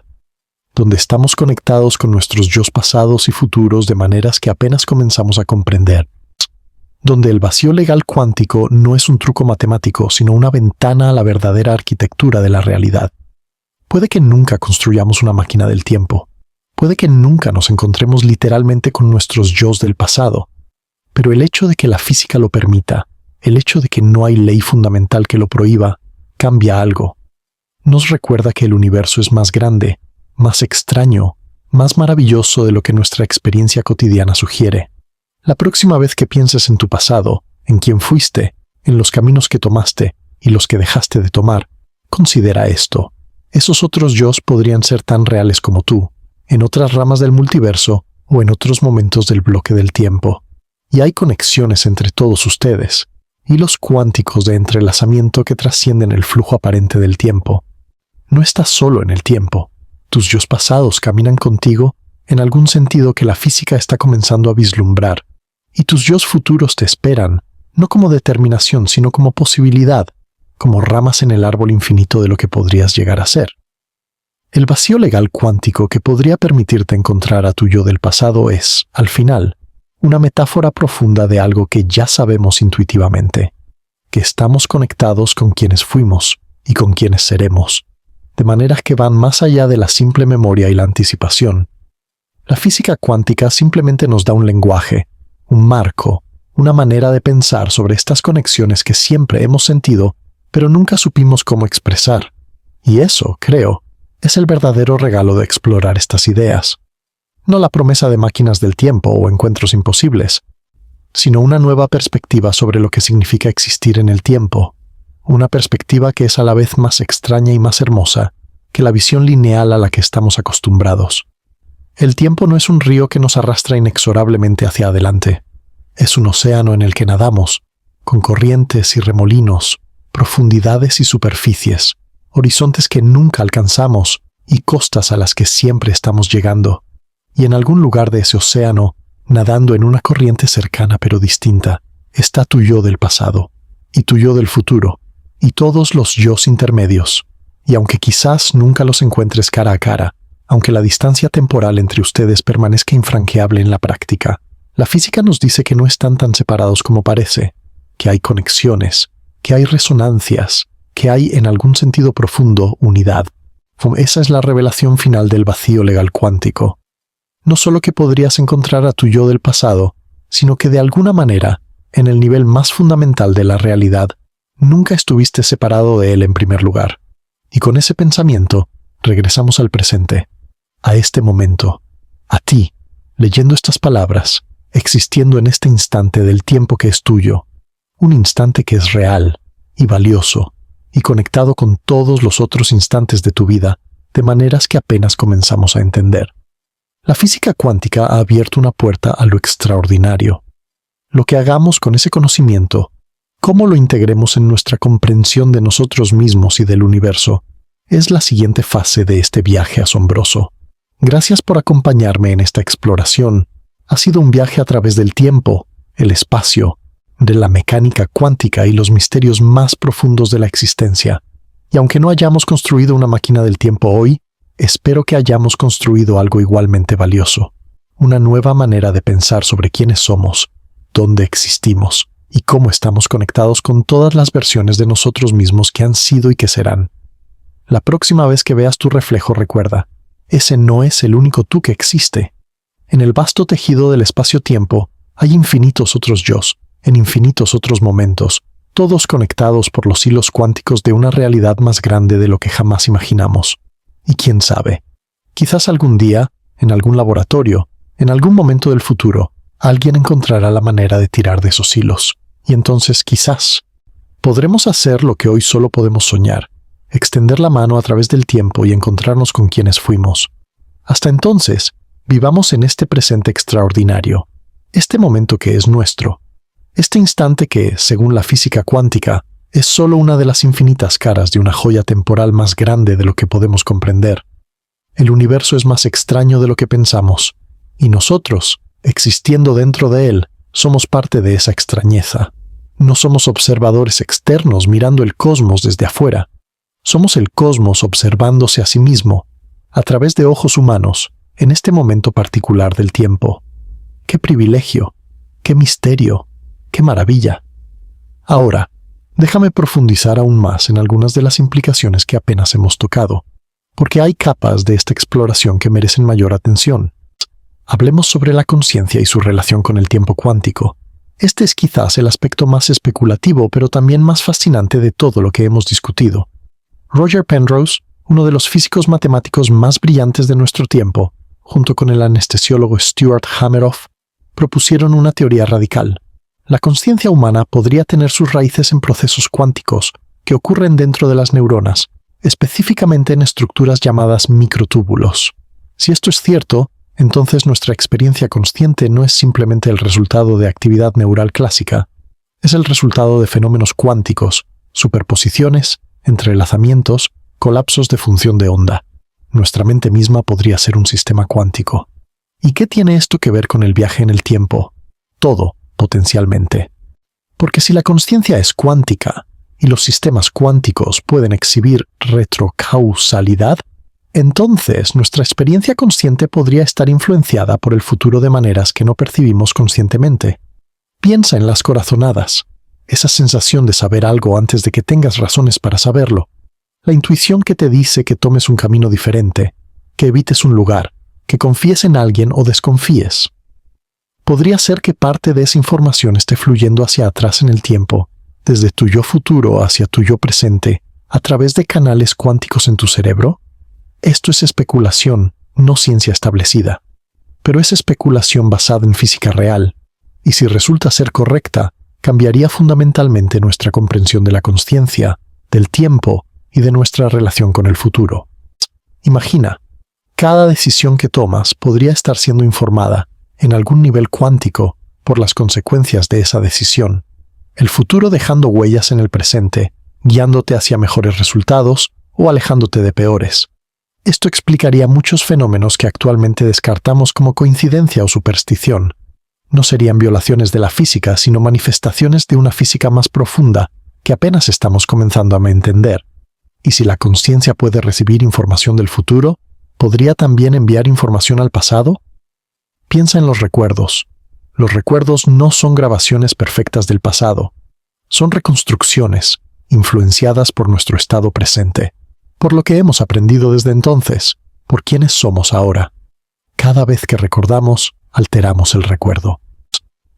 donde estamos conectados con nuestros yos pasados y futuros de maneras que apenas comenzamos a comprender, donde el vacío legal cuántico no es un truco matemático sino una ventana a la verdadera arquitectura de la realidad. Puede que nunca construyamos una máquina del tiempo, puede que nunca nos encontremos literalmente con nuestros yos del pasado, pero el hecho de que la física lo permita, el hecho de que no hay ley fundamental que lo prohíba, cambia algo. Nos recuerda que el universo es más grande, más extraño, más maravilloso de lo que nuestra experiencia cotidiana sugiere. La próxima vez que pienses en tu pasado, en quién fuiste, en los caminos que tomaste y los que dejaste de tomar, considera esto. Esos otros yos podrían ser tan reales como tú, en otras ramas del multiverso o en otros momentos del bloque del tiempo. Y hay conexiones entre todos ustedes, hilos cuánticos de entrelazamiento que trascienden el flujo aparente del tiempo. No estás solo en el tiempo. Tus yos pasados caminan contigo en algún sentido que la física está comenzando a vislumbrar, y tus yos futuros te esperan, no como determinación, sino como posibilidad, como ramas en el árbol infinito de lo que podrías llegar a ser. El vacío legal cuántico que podría permitirte encontrar a tu yo del pasado es, al final, una metáfora profunda de algo que ya sabemos intuitivamente, que estamos conectados con quienes fuimos y con quienes seremos, de maneras que van más allá de la simple memoria y la anticipación. La física cuántica simplemente nos da un lenguaje, un marco, una manera de pensar sobre estas conexiones que siempre hemos sentido, pero nunca supimos cómo expresar. Y eso, creo, es el verdadero regalo de explorar estas ideas. No la promesa de máquinas del tiempo o encuentros imposibles, sino una nueva perspectiva sobre lo que significa existir en el tiempo, una perspectiva que es a la vez más extraña y más hermosa que la visión lineal a la que estamos acostumbrados. El tiempo no es un río que nos arrastra inexorablemente hacia adelante. Es un océano en el que nadamos, con corrientes y remolinos, profundidades y superficies, horizontes que nunca alcanzamos y costas a las que siempre estamos llegando. Y en algún lugar de ese océano, nadando en una corriente cercana pero distinta, está tu yo del pasado, y tu yo del futuro, y todos los yos intermedios. Y aunque quizás nunca los encuentres cara a cara, aunque la distancia temporal entre ustedes permanezca infranqueable en la práctica, la física nos dice que no están tan separados como parece, que hay conexiones, que hay resonancias, que hay en algún sentido profundo unidad. Esa es la revelación final del vacío legal cuántico. No solo que podrías encontrar a tu yo del pasado, sino que de alguna manera, en el nivel más fundamental de la realidad, nunca estuviste separado de él en primer lugar. Y con ese pensamiento, regresamos al presente, a este momento, a ti, leyendo estas palabras, existiendo en este instante del tiempo que es tuyo, un instante que es real y valioso, y conectado con todos los otros instantes de tu vida, de maneras que apenas comenzamos a entender. La física cuántica ha abierto una puerta a lo extraordinario. Lo que hagamos con ese conocimiento, cómo lo integremos en nuestra comprensión de nosotros mismos y del universo, es la siguiente fase de este viaje asombroso. Gracias por acompañarme en esta exploración. Ha sido un viaje a través del tiempo, el espacio, de la mecánica cuántica y los misterios más profundos de la existencia. Y aunque no hayamos construido una máquina del tiempo hoy, espero que hayamos construido algo igualmente valioso, una nueva manera de pensar sobre quiénes somos, dónde existimos y cómo estamos conectados con todas las versiones de nosotros mismos que han sido y que serán. La próxima vez que veas tu reflejo, recuerda, ese no es el único tú que existe. En el vasto tejido del espacio-tiempo hay infinitos otros yos, en infinitos otros momentos, todos conectados por los hilos cuánticos de una realidad más grande de lo que jamás imaginamos. Y quién sabe, quizás algún día, en algún laboratorio, en algún momento del futuro, alguien encontrará la manera de tirar de esos hilos. Y entonces, quizás, podremos hacer lo que hoy solo podemos soñar, extender la mano a través del tiempo y encontrarnos con quienes fuimos. Hasta entonces, vivamos en este presente extraordinario, este momento que es nuestro, este instante que, según la física cuántica, es solo una de las infinitas caras de una joya temporal más grande de lo que podemos comprender. El universo es más extraño de lo que pensamos, y nosotros, existiendo dentro de él, somos parte de esa extrañeza. No somos observadores externos mirando el cosmos desde afuera. Somos el cosmos observándose a sí mismo, a través de ojos humanos, en este momento particular del tiempo. ¡Qué privilegio! ¡Qué misterio! ¡Qué maravilla! Ahora, déjame profundizar aún más en algunas de las implicaciones que apenas hemos tocado, porque hay capas de esta exploración que merecen mayor atención. Hablemos sobre la conciencia y su relación con el tiempo cuántico. Este es quizás el aspecto más especulativo, pero también más fascinante de todo lo que hemos discutido. Roger Penrose, uno de los físicos matemáticos más brillantes de nuestro tiempo, junto con el anestesiólogo Stuart Hameroff, propusieron una teoría radical. La consciencia humana podría tener sus raíces en procesos cuánticos que ocurren dentro de las neuronas, específicamente en estructuras llamadas microtúbulos. Si esto es cierto, entonces nuestra experiencia consciente no es simplemente el resultado de actividad neural clásica, es el resultado de fenómenos cuánticos, superposiciones, entrelazamientos, colapsos de función de onda. Nuestra mente misma podría ser un sistema cuántico. ¿Y qué tiene esto que ver con el viaje en el tiempo? Todo, potencialmente. Porque si la consciencia es cuántica y los sistemas cuánticos pueden exhibir retrocausalidad, entonces nuestra experiencia consciente podría estar influenciada por el futuro de maneras que no percibimos conscientemente. Piensa en las corazonadas, esa sensación de saber algo antes de que tengas razones para saberlo, la intuición que te dice que tomes un camino diferente, que evites un lugar, que confíes en alguien o desconfíes. Podría ser que parte de esa información esté fluyendo hacia atrás en el tiempo, desde tu yo futuro hacia tu yo presente, a través de canales cuánticos en tu cerebro. Esto es especulación, no ciencia establecida. Pero es especulación basada en física real, y si resulta ser correcta, cambiaría fundamentalmente nuestra comprensión de la consciencia, del tiempo y de nuestra relación con el futuro. Imagina, cada decisión que tomas podría estar siendo informada, en algún nivel cuántico, por las consecuencias de esa decisión. El futuro dejando huellas en el presente, guiándote hacia mejores resultados o alejándote de peores. Esto explicaría muchos fenómenos que actualmente descartamos como coincidencia o superstición. No serían violaciones de la física, sino manifestaciones de una física más profunda que apenas estamos comenzando a entender. Y si la consciencia puede recibir información del futuro, ¿podría también enviar información al pasado? Piensa en los recuerdos. Los recuerdos no son grabaciones perfectas del pasado. Son reconstrucciones, influenciadas por nuestro estado presente, por lo que hemos aprendido desde entonces, por quienes somos ahora. Cada vez que recordamos, alteramos el recuerdo.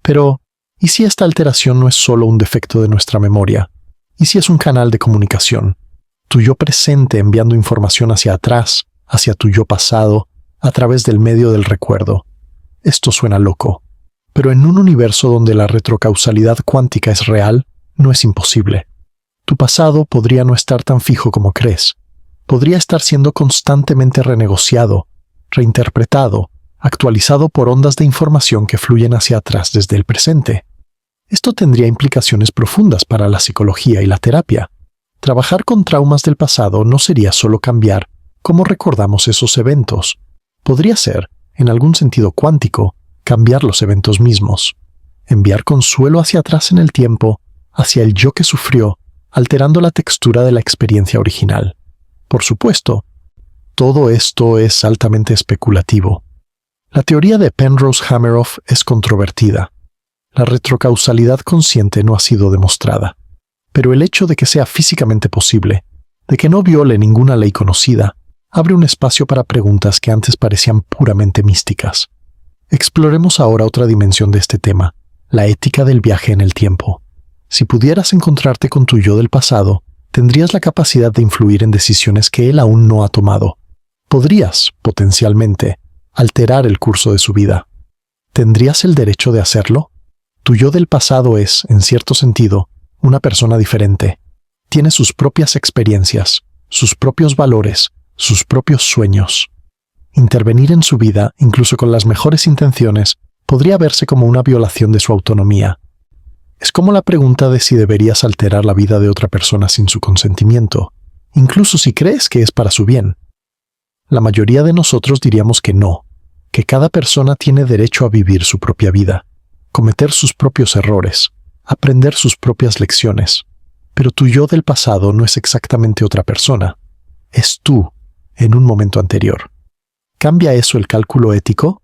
Pero, ¿y si esta alteración no es solo un defecto de nuestra memoria? ¿Y si es un canal de comunicación? Tu yo presente enviando información hacia atrás, hacia tu yo pasado, a través del medio del recuerdo. Esto suena loco, pero en un universo donde la retrocausalidad cuántica es real, no es imposible. Tu pasado podría no estar tan fijo como crees. Podría estar siendo constantemente renegociado, reinterpretado, actualizado por ondas de información que fluyen hacia atrás desde el presente. Esto tendría implicaciones profundas para la psicología y la terapia. Trabajar con traumas del pasado no sería solo cambiar cómo recordamos esos eventos. Podría ser, en algún sentido cuántico, cambiar los eventos mismos. Enviar consuelo hacia atrás en el tiempo, hacia el yo que sufrió, alterando la textura de la experiencia original. Por supuesto, todo esto es altamente especulativo. La teoría de Penrose Hameroff es controvertida. La retrocausalidad consciente no ha sido demostrada. Pero el hecho de que sea físicamente posible, de que no viole ninguna ley conocida, abre un espacio para preguntas que antes parecían puramente místicas. Exploremos ahora otra dimensión de este tema, la ética del viaje en el tiempo. Si pudieras encontrarte con tu yo del pasado, tendrías la capacidad de influir en decisiones que él aún no ha tomado. Podrías, potencialmente, alterar el curso de su vida. ¿Tendrías el derecho de hacerlo? Tu yo del pasado es, en cierto sentido, una persona diferente. Tiene sus propias experiencias, sus propios valores, sus propios sueños. Intervenir en su vida, incluso con las mejores intenciones, podría verse como una violación de su autonomía. Es como la pregunta de si deberías alterar la vida de otra persona sin su consentimiento, incluso si crees que es para su bien. La mayoría de nosotros diríamos que no, que cada persona tiene derecho a vivir su propia vida, cometer sus propios errores, aprender sus propias lecciones. Pero tu yo del pasado no es exactamente otra persona. Es tú, en un momento anterior. ¿Cambia eso el cálculo ético?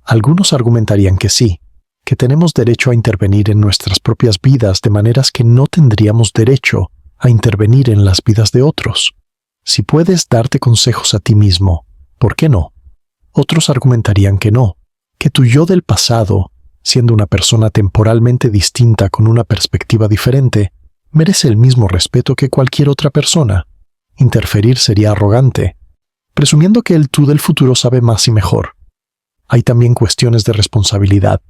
Algunos argumentarían que sí, que tenemos derecho a intervenir en nuestras propias vidas de maneras que no tendríamos derecho a intervenir en las vidas de otros. Si puedes darte consejos a ti mismo, ¿por qué no? Otros argumentarían que no, que tu yo del pasado, siendo una persona temporalmente distinta con una perspectiva diferente, merece el mismo respeto que cualquier otra persona. Interferir sería arrogante. presumiendo que el tú del futuro sabe más y mejor. Hay también cuestiones de responsabilidad.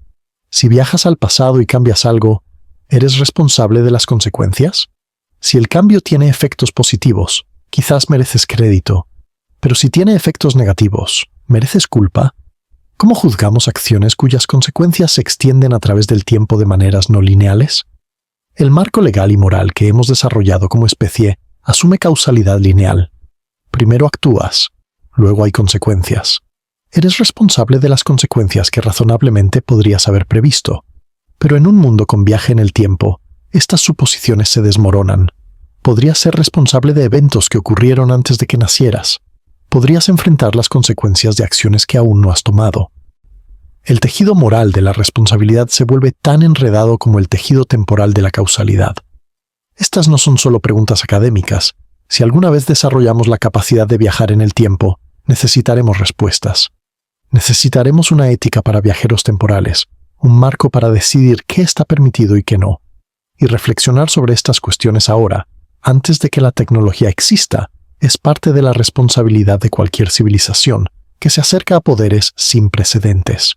Si viajas al pasado y cambias algo, ¿eres responsable de las consecuencias? Si el cambio tiene efectos positivos, quizás mereces crédito. Pero si tiene efectos negativos, ¿mereces culpa? ¿Cómo juzgamos acciones cuyas consecuencias se extienden a través del tiempo de maneras no lineales? El marco legal y moral que hemos desarrollado como especie asume causalidad lineal. Primero actúas, luego hay consecuencias. Eres responsable de las consecuencias que razonablemente podrías haber previsto. Pero en un mundo con viaje en el tiempo, estas suposiciones se desmoronan. Podrías ser responsable de eventos que ocurrieron antes de que nacieras. Podrías enfrentar las consecuencias de acciones que aún no has tomado. El tejido moral de la responsabilidad se vuelve tan enredado como el tejido temporal de la causalidad. Estas no son solo preguntas académicas. Si alguna vez desarrollamos la capacidad de viajar en el tiempo, necesitaremos respuestas. Necesitaremos una ética para viajeros temporales, un marco para decidir qué está permitido y qué no, y reflexionar sobre estas cuestiones ahora, antes de que la tecnología exista, es parte de la responsabilidad de cualquier civilización que se acerca a poderes sin precedentes.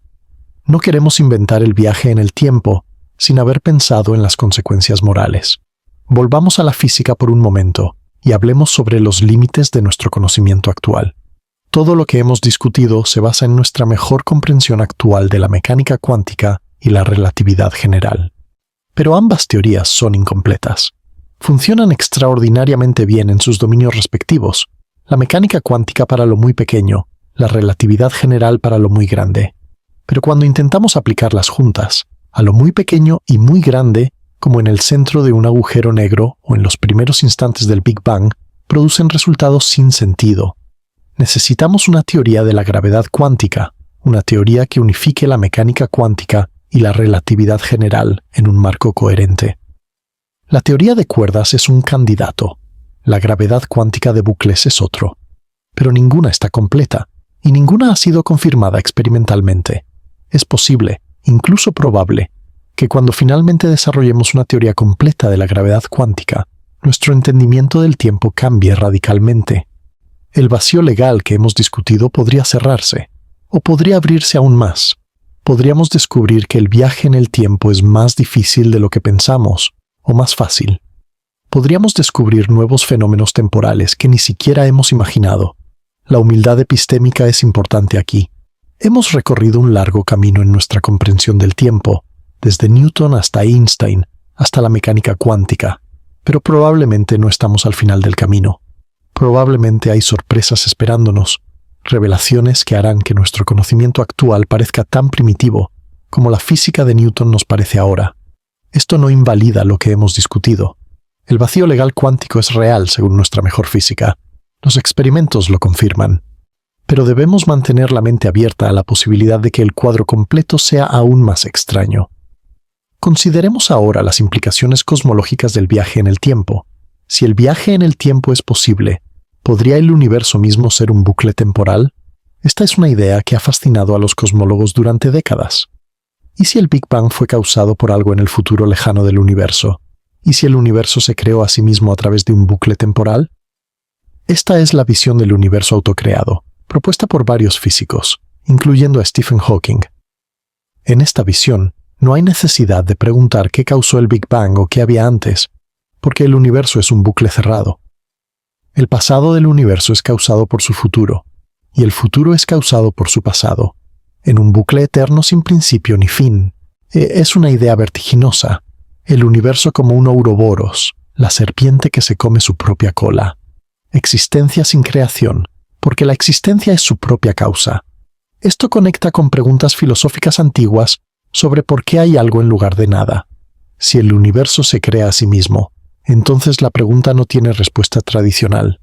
No queremos inventar el viaje en el tiempo sin haber pensado en las consecuencias morales. Volvamos a la física por un momento y hablemos sobre los límites de nuestro conocimiento actual. Todo lo que hemos discutido se basa en nuestra mejor comprensión actual de la mecánica cuántica y la relatividad general. Pero ambas teorías son incompletas. Funcionan extraordinariamente bien en sus dominios respectivos, la mecánica cuántica para lo muy pequeño, la relatividad general para lo muy grande. Pero cuando intentamos aplicarlas juntas, a lo muy pequeño y muy grande, como en el centro de un agujero negro o en los primeros instantes del Big Bang, producen resultados sin sentido. Necesitamos una teoría de la gravedad cuántica, una teoría que unifique la mecánica cuántica y la relatividad general en un marco coherente. La teoría de cuerdas es un candidato, la gravedad cuántica de bucles es otro. Pero ninguna está completa, y ninguna ha sido confirmada experimentalmente. Es posible, incluso probable, que cuando finalmente desarrollemos una teoría completa de la gravedad cuántica, nuestro entendimiento del tiempo cambie radicalmente. El vacío legal que hemos discutido podría cerrarse, o podría abrirse aún más. Podríamos descubrir que el viaje en el tiempo es más difícil de lo que pensamos, o más fácil. Podríamos descubrir nuevos fenómenos temporales que ni siquiera hemos imaginado. La humildad epistémica es importante aquí. Hemos recorrido un largo camino en nuestra comprensión del tiempo, desde Newton hasta Einstein, hasta la mecánica cuántica, pero probablemente no estamos al final del camino. Probablemente hay sorpresas esperándonos, revelaciones que harán que nuestro conocimiento actual parezca tan primitivo como la física de Newton nos parece ahora. Esto no invalida lo que hemos discutido. El vacío legal cuántico es real según nuestra mejor física. Los experimentos lo confirman. Pero debemos mantener la mente abierta a la posibilidad de que el cuadro completo sea aún más extraño. Consideremos ahora las implicaciones cosmológicas del viaje en el tiempo. Si el viaje en el tiempo es posible, ¿podría el universo mismo ser un bucle temporal? Esta es una idea que ha fascinado a los cosmólogos durante décadas. ¿Y si el Big Bang fue causado por algo en el futuro lejano del universo? ¿Y si el universo se creó a sí mismo a través de un bucle temporal? Esta es la visión del universo autocreado, propuesta por varios físicos, incluyendo a Stephen Hawking. En esta visión, no hay necesidad de preguntar qué causó el Big Bang o qué había antes, porque el universo es un bucle cerrado. El pasado del universo es causado por su futuro, y el futuro es causado por su pasado, en un bucle eterno sin principio ni fin. Es una idea vertiginosa, el universo como un ouroboros, la serpiente que se come su propia cola. Existencia sin creación, porque la existencia es su propia causa. Esto conecta con preguntas filosóficas antiguas sobre por qué hay algo en lugar de nada. Si el universo se crea a sí mismo, entonces la pregunta no tiene respuesta tradicional.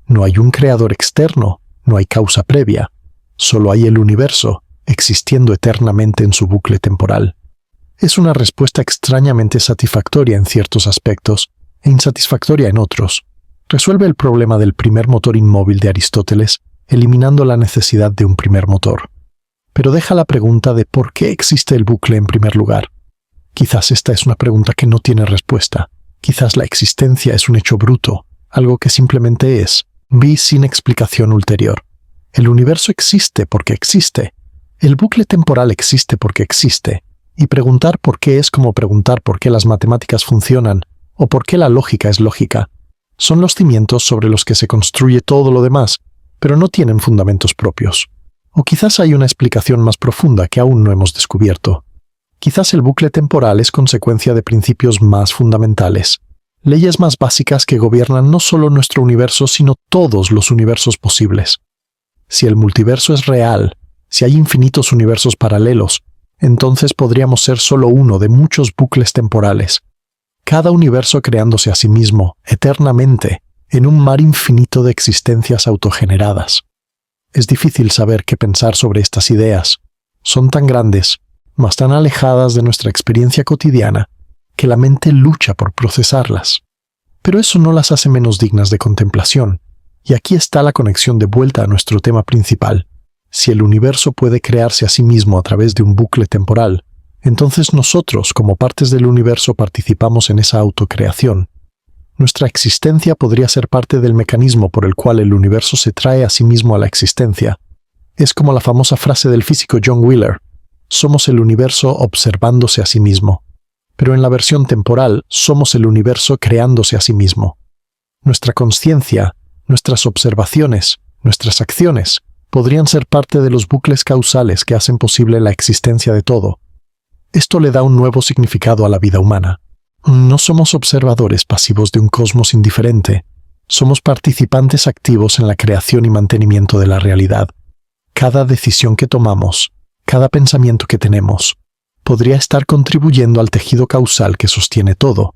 No hay un creador externo, no hay causa previa. Solo hay el universo, existiendo eternamente en su bucle temporal. Es una respuesta extrañamente satisfactoria en ciertos aspectos e insatisfactoria en otros. Resuelve el problema del primer motor inmóvil de Aristóteles, eliminando la necesidad de un primer motor. Pero deja la pregunta de por qué existe el bucle en primer lugar. Quizás esta es una pregunta que no tiene respuesta. Quizás la existencia es un hecho bruto, algo que simplemente es, sin explicación ulterior. El universo existe porque existe. El bucle temporal existe porque existe. Y preguntar por qué es como preguntar por qué las matemáticas funcionan o por qué la lógica es lógica. Son los cimientos sobre los que se construye todo lo demás, pero no tienen fundamentos propios. O quizás hay una explicación más profunda que aún no hemos descubierto. Quizás el bucle temporal es consecuencia de principios más fundamentales, leyes más básicas que gobiernan no solo nuestro universo, sino todos los universos posibles. Si el multiverso es real, si hay infinitos universos paralelos, entonces podríamos ser solo uno de muchos bucles temporales, cada universo creándose a sí mismo, eternamente, en un mar infinito de existencias autogeneradas. Es difícil saber qué pensar sobre estas ideas. Son tan grandes, mas tan alejadas de nuestra experiencia cotidiana, que la mente lucha por procesarlas. Pero eso no las hace menos dignas de contemplación, y aquí está la conexión de vuelta a nuestro tema principal. Si el universo puede crearse a sí mismo a través de un bucle temporal, entonces nosotros, como partes del universo, participamos en esa autocreación. Nuestra existencia podría ser parte del mecanismo por el cual el universo se trae a sí mismo a la existencia. Es como la famosa frase del físico John Wheeler: somos el universo observándose a sí mismo. Pero en la versión temporal, somos el universo creándose a sí mismo. Nuestra consciencia, nuestras observaciones, nuestras acciones, podrían ser parte de los bucles causales que hacen posible la existencia de todo. Esto le da un nuevo significado a la vida humana. No somos observadores pasivos de un cosmos indiferente. Somos participantes activos en la creación y mantenimiento de la realidad. Cada decisión que tomamos, cada pensamiento que tenemos, podría estar contribuyendo al tejido causal que sostiene todo.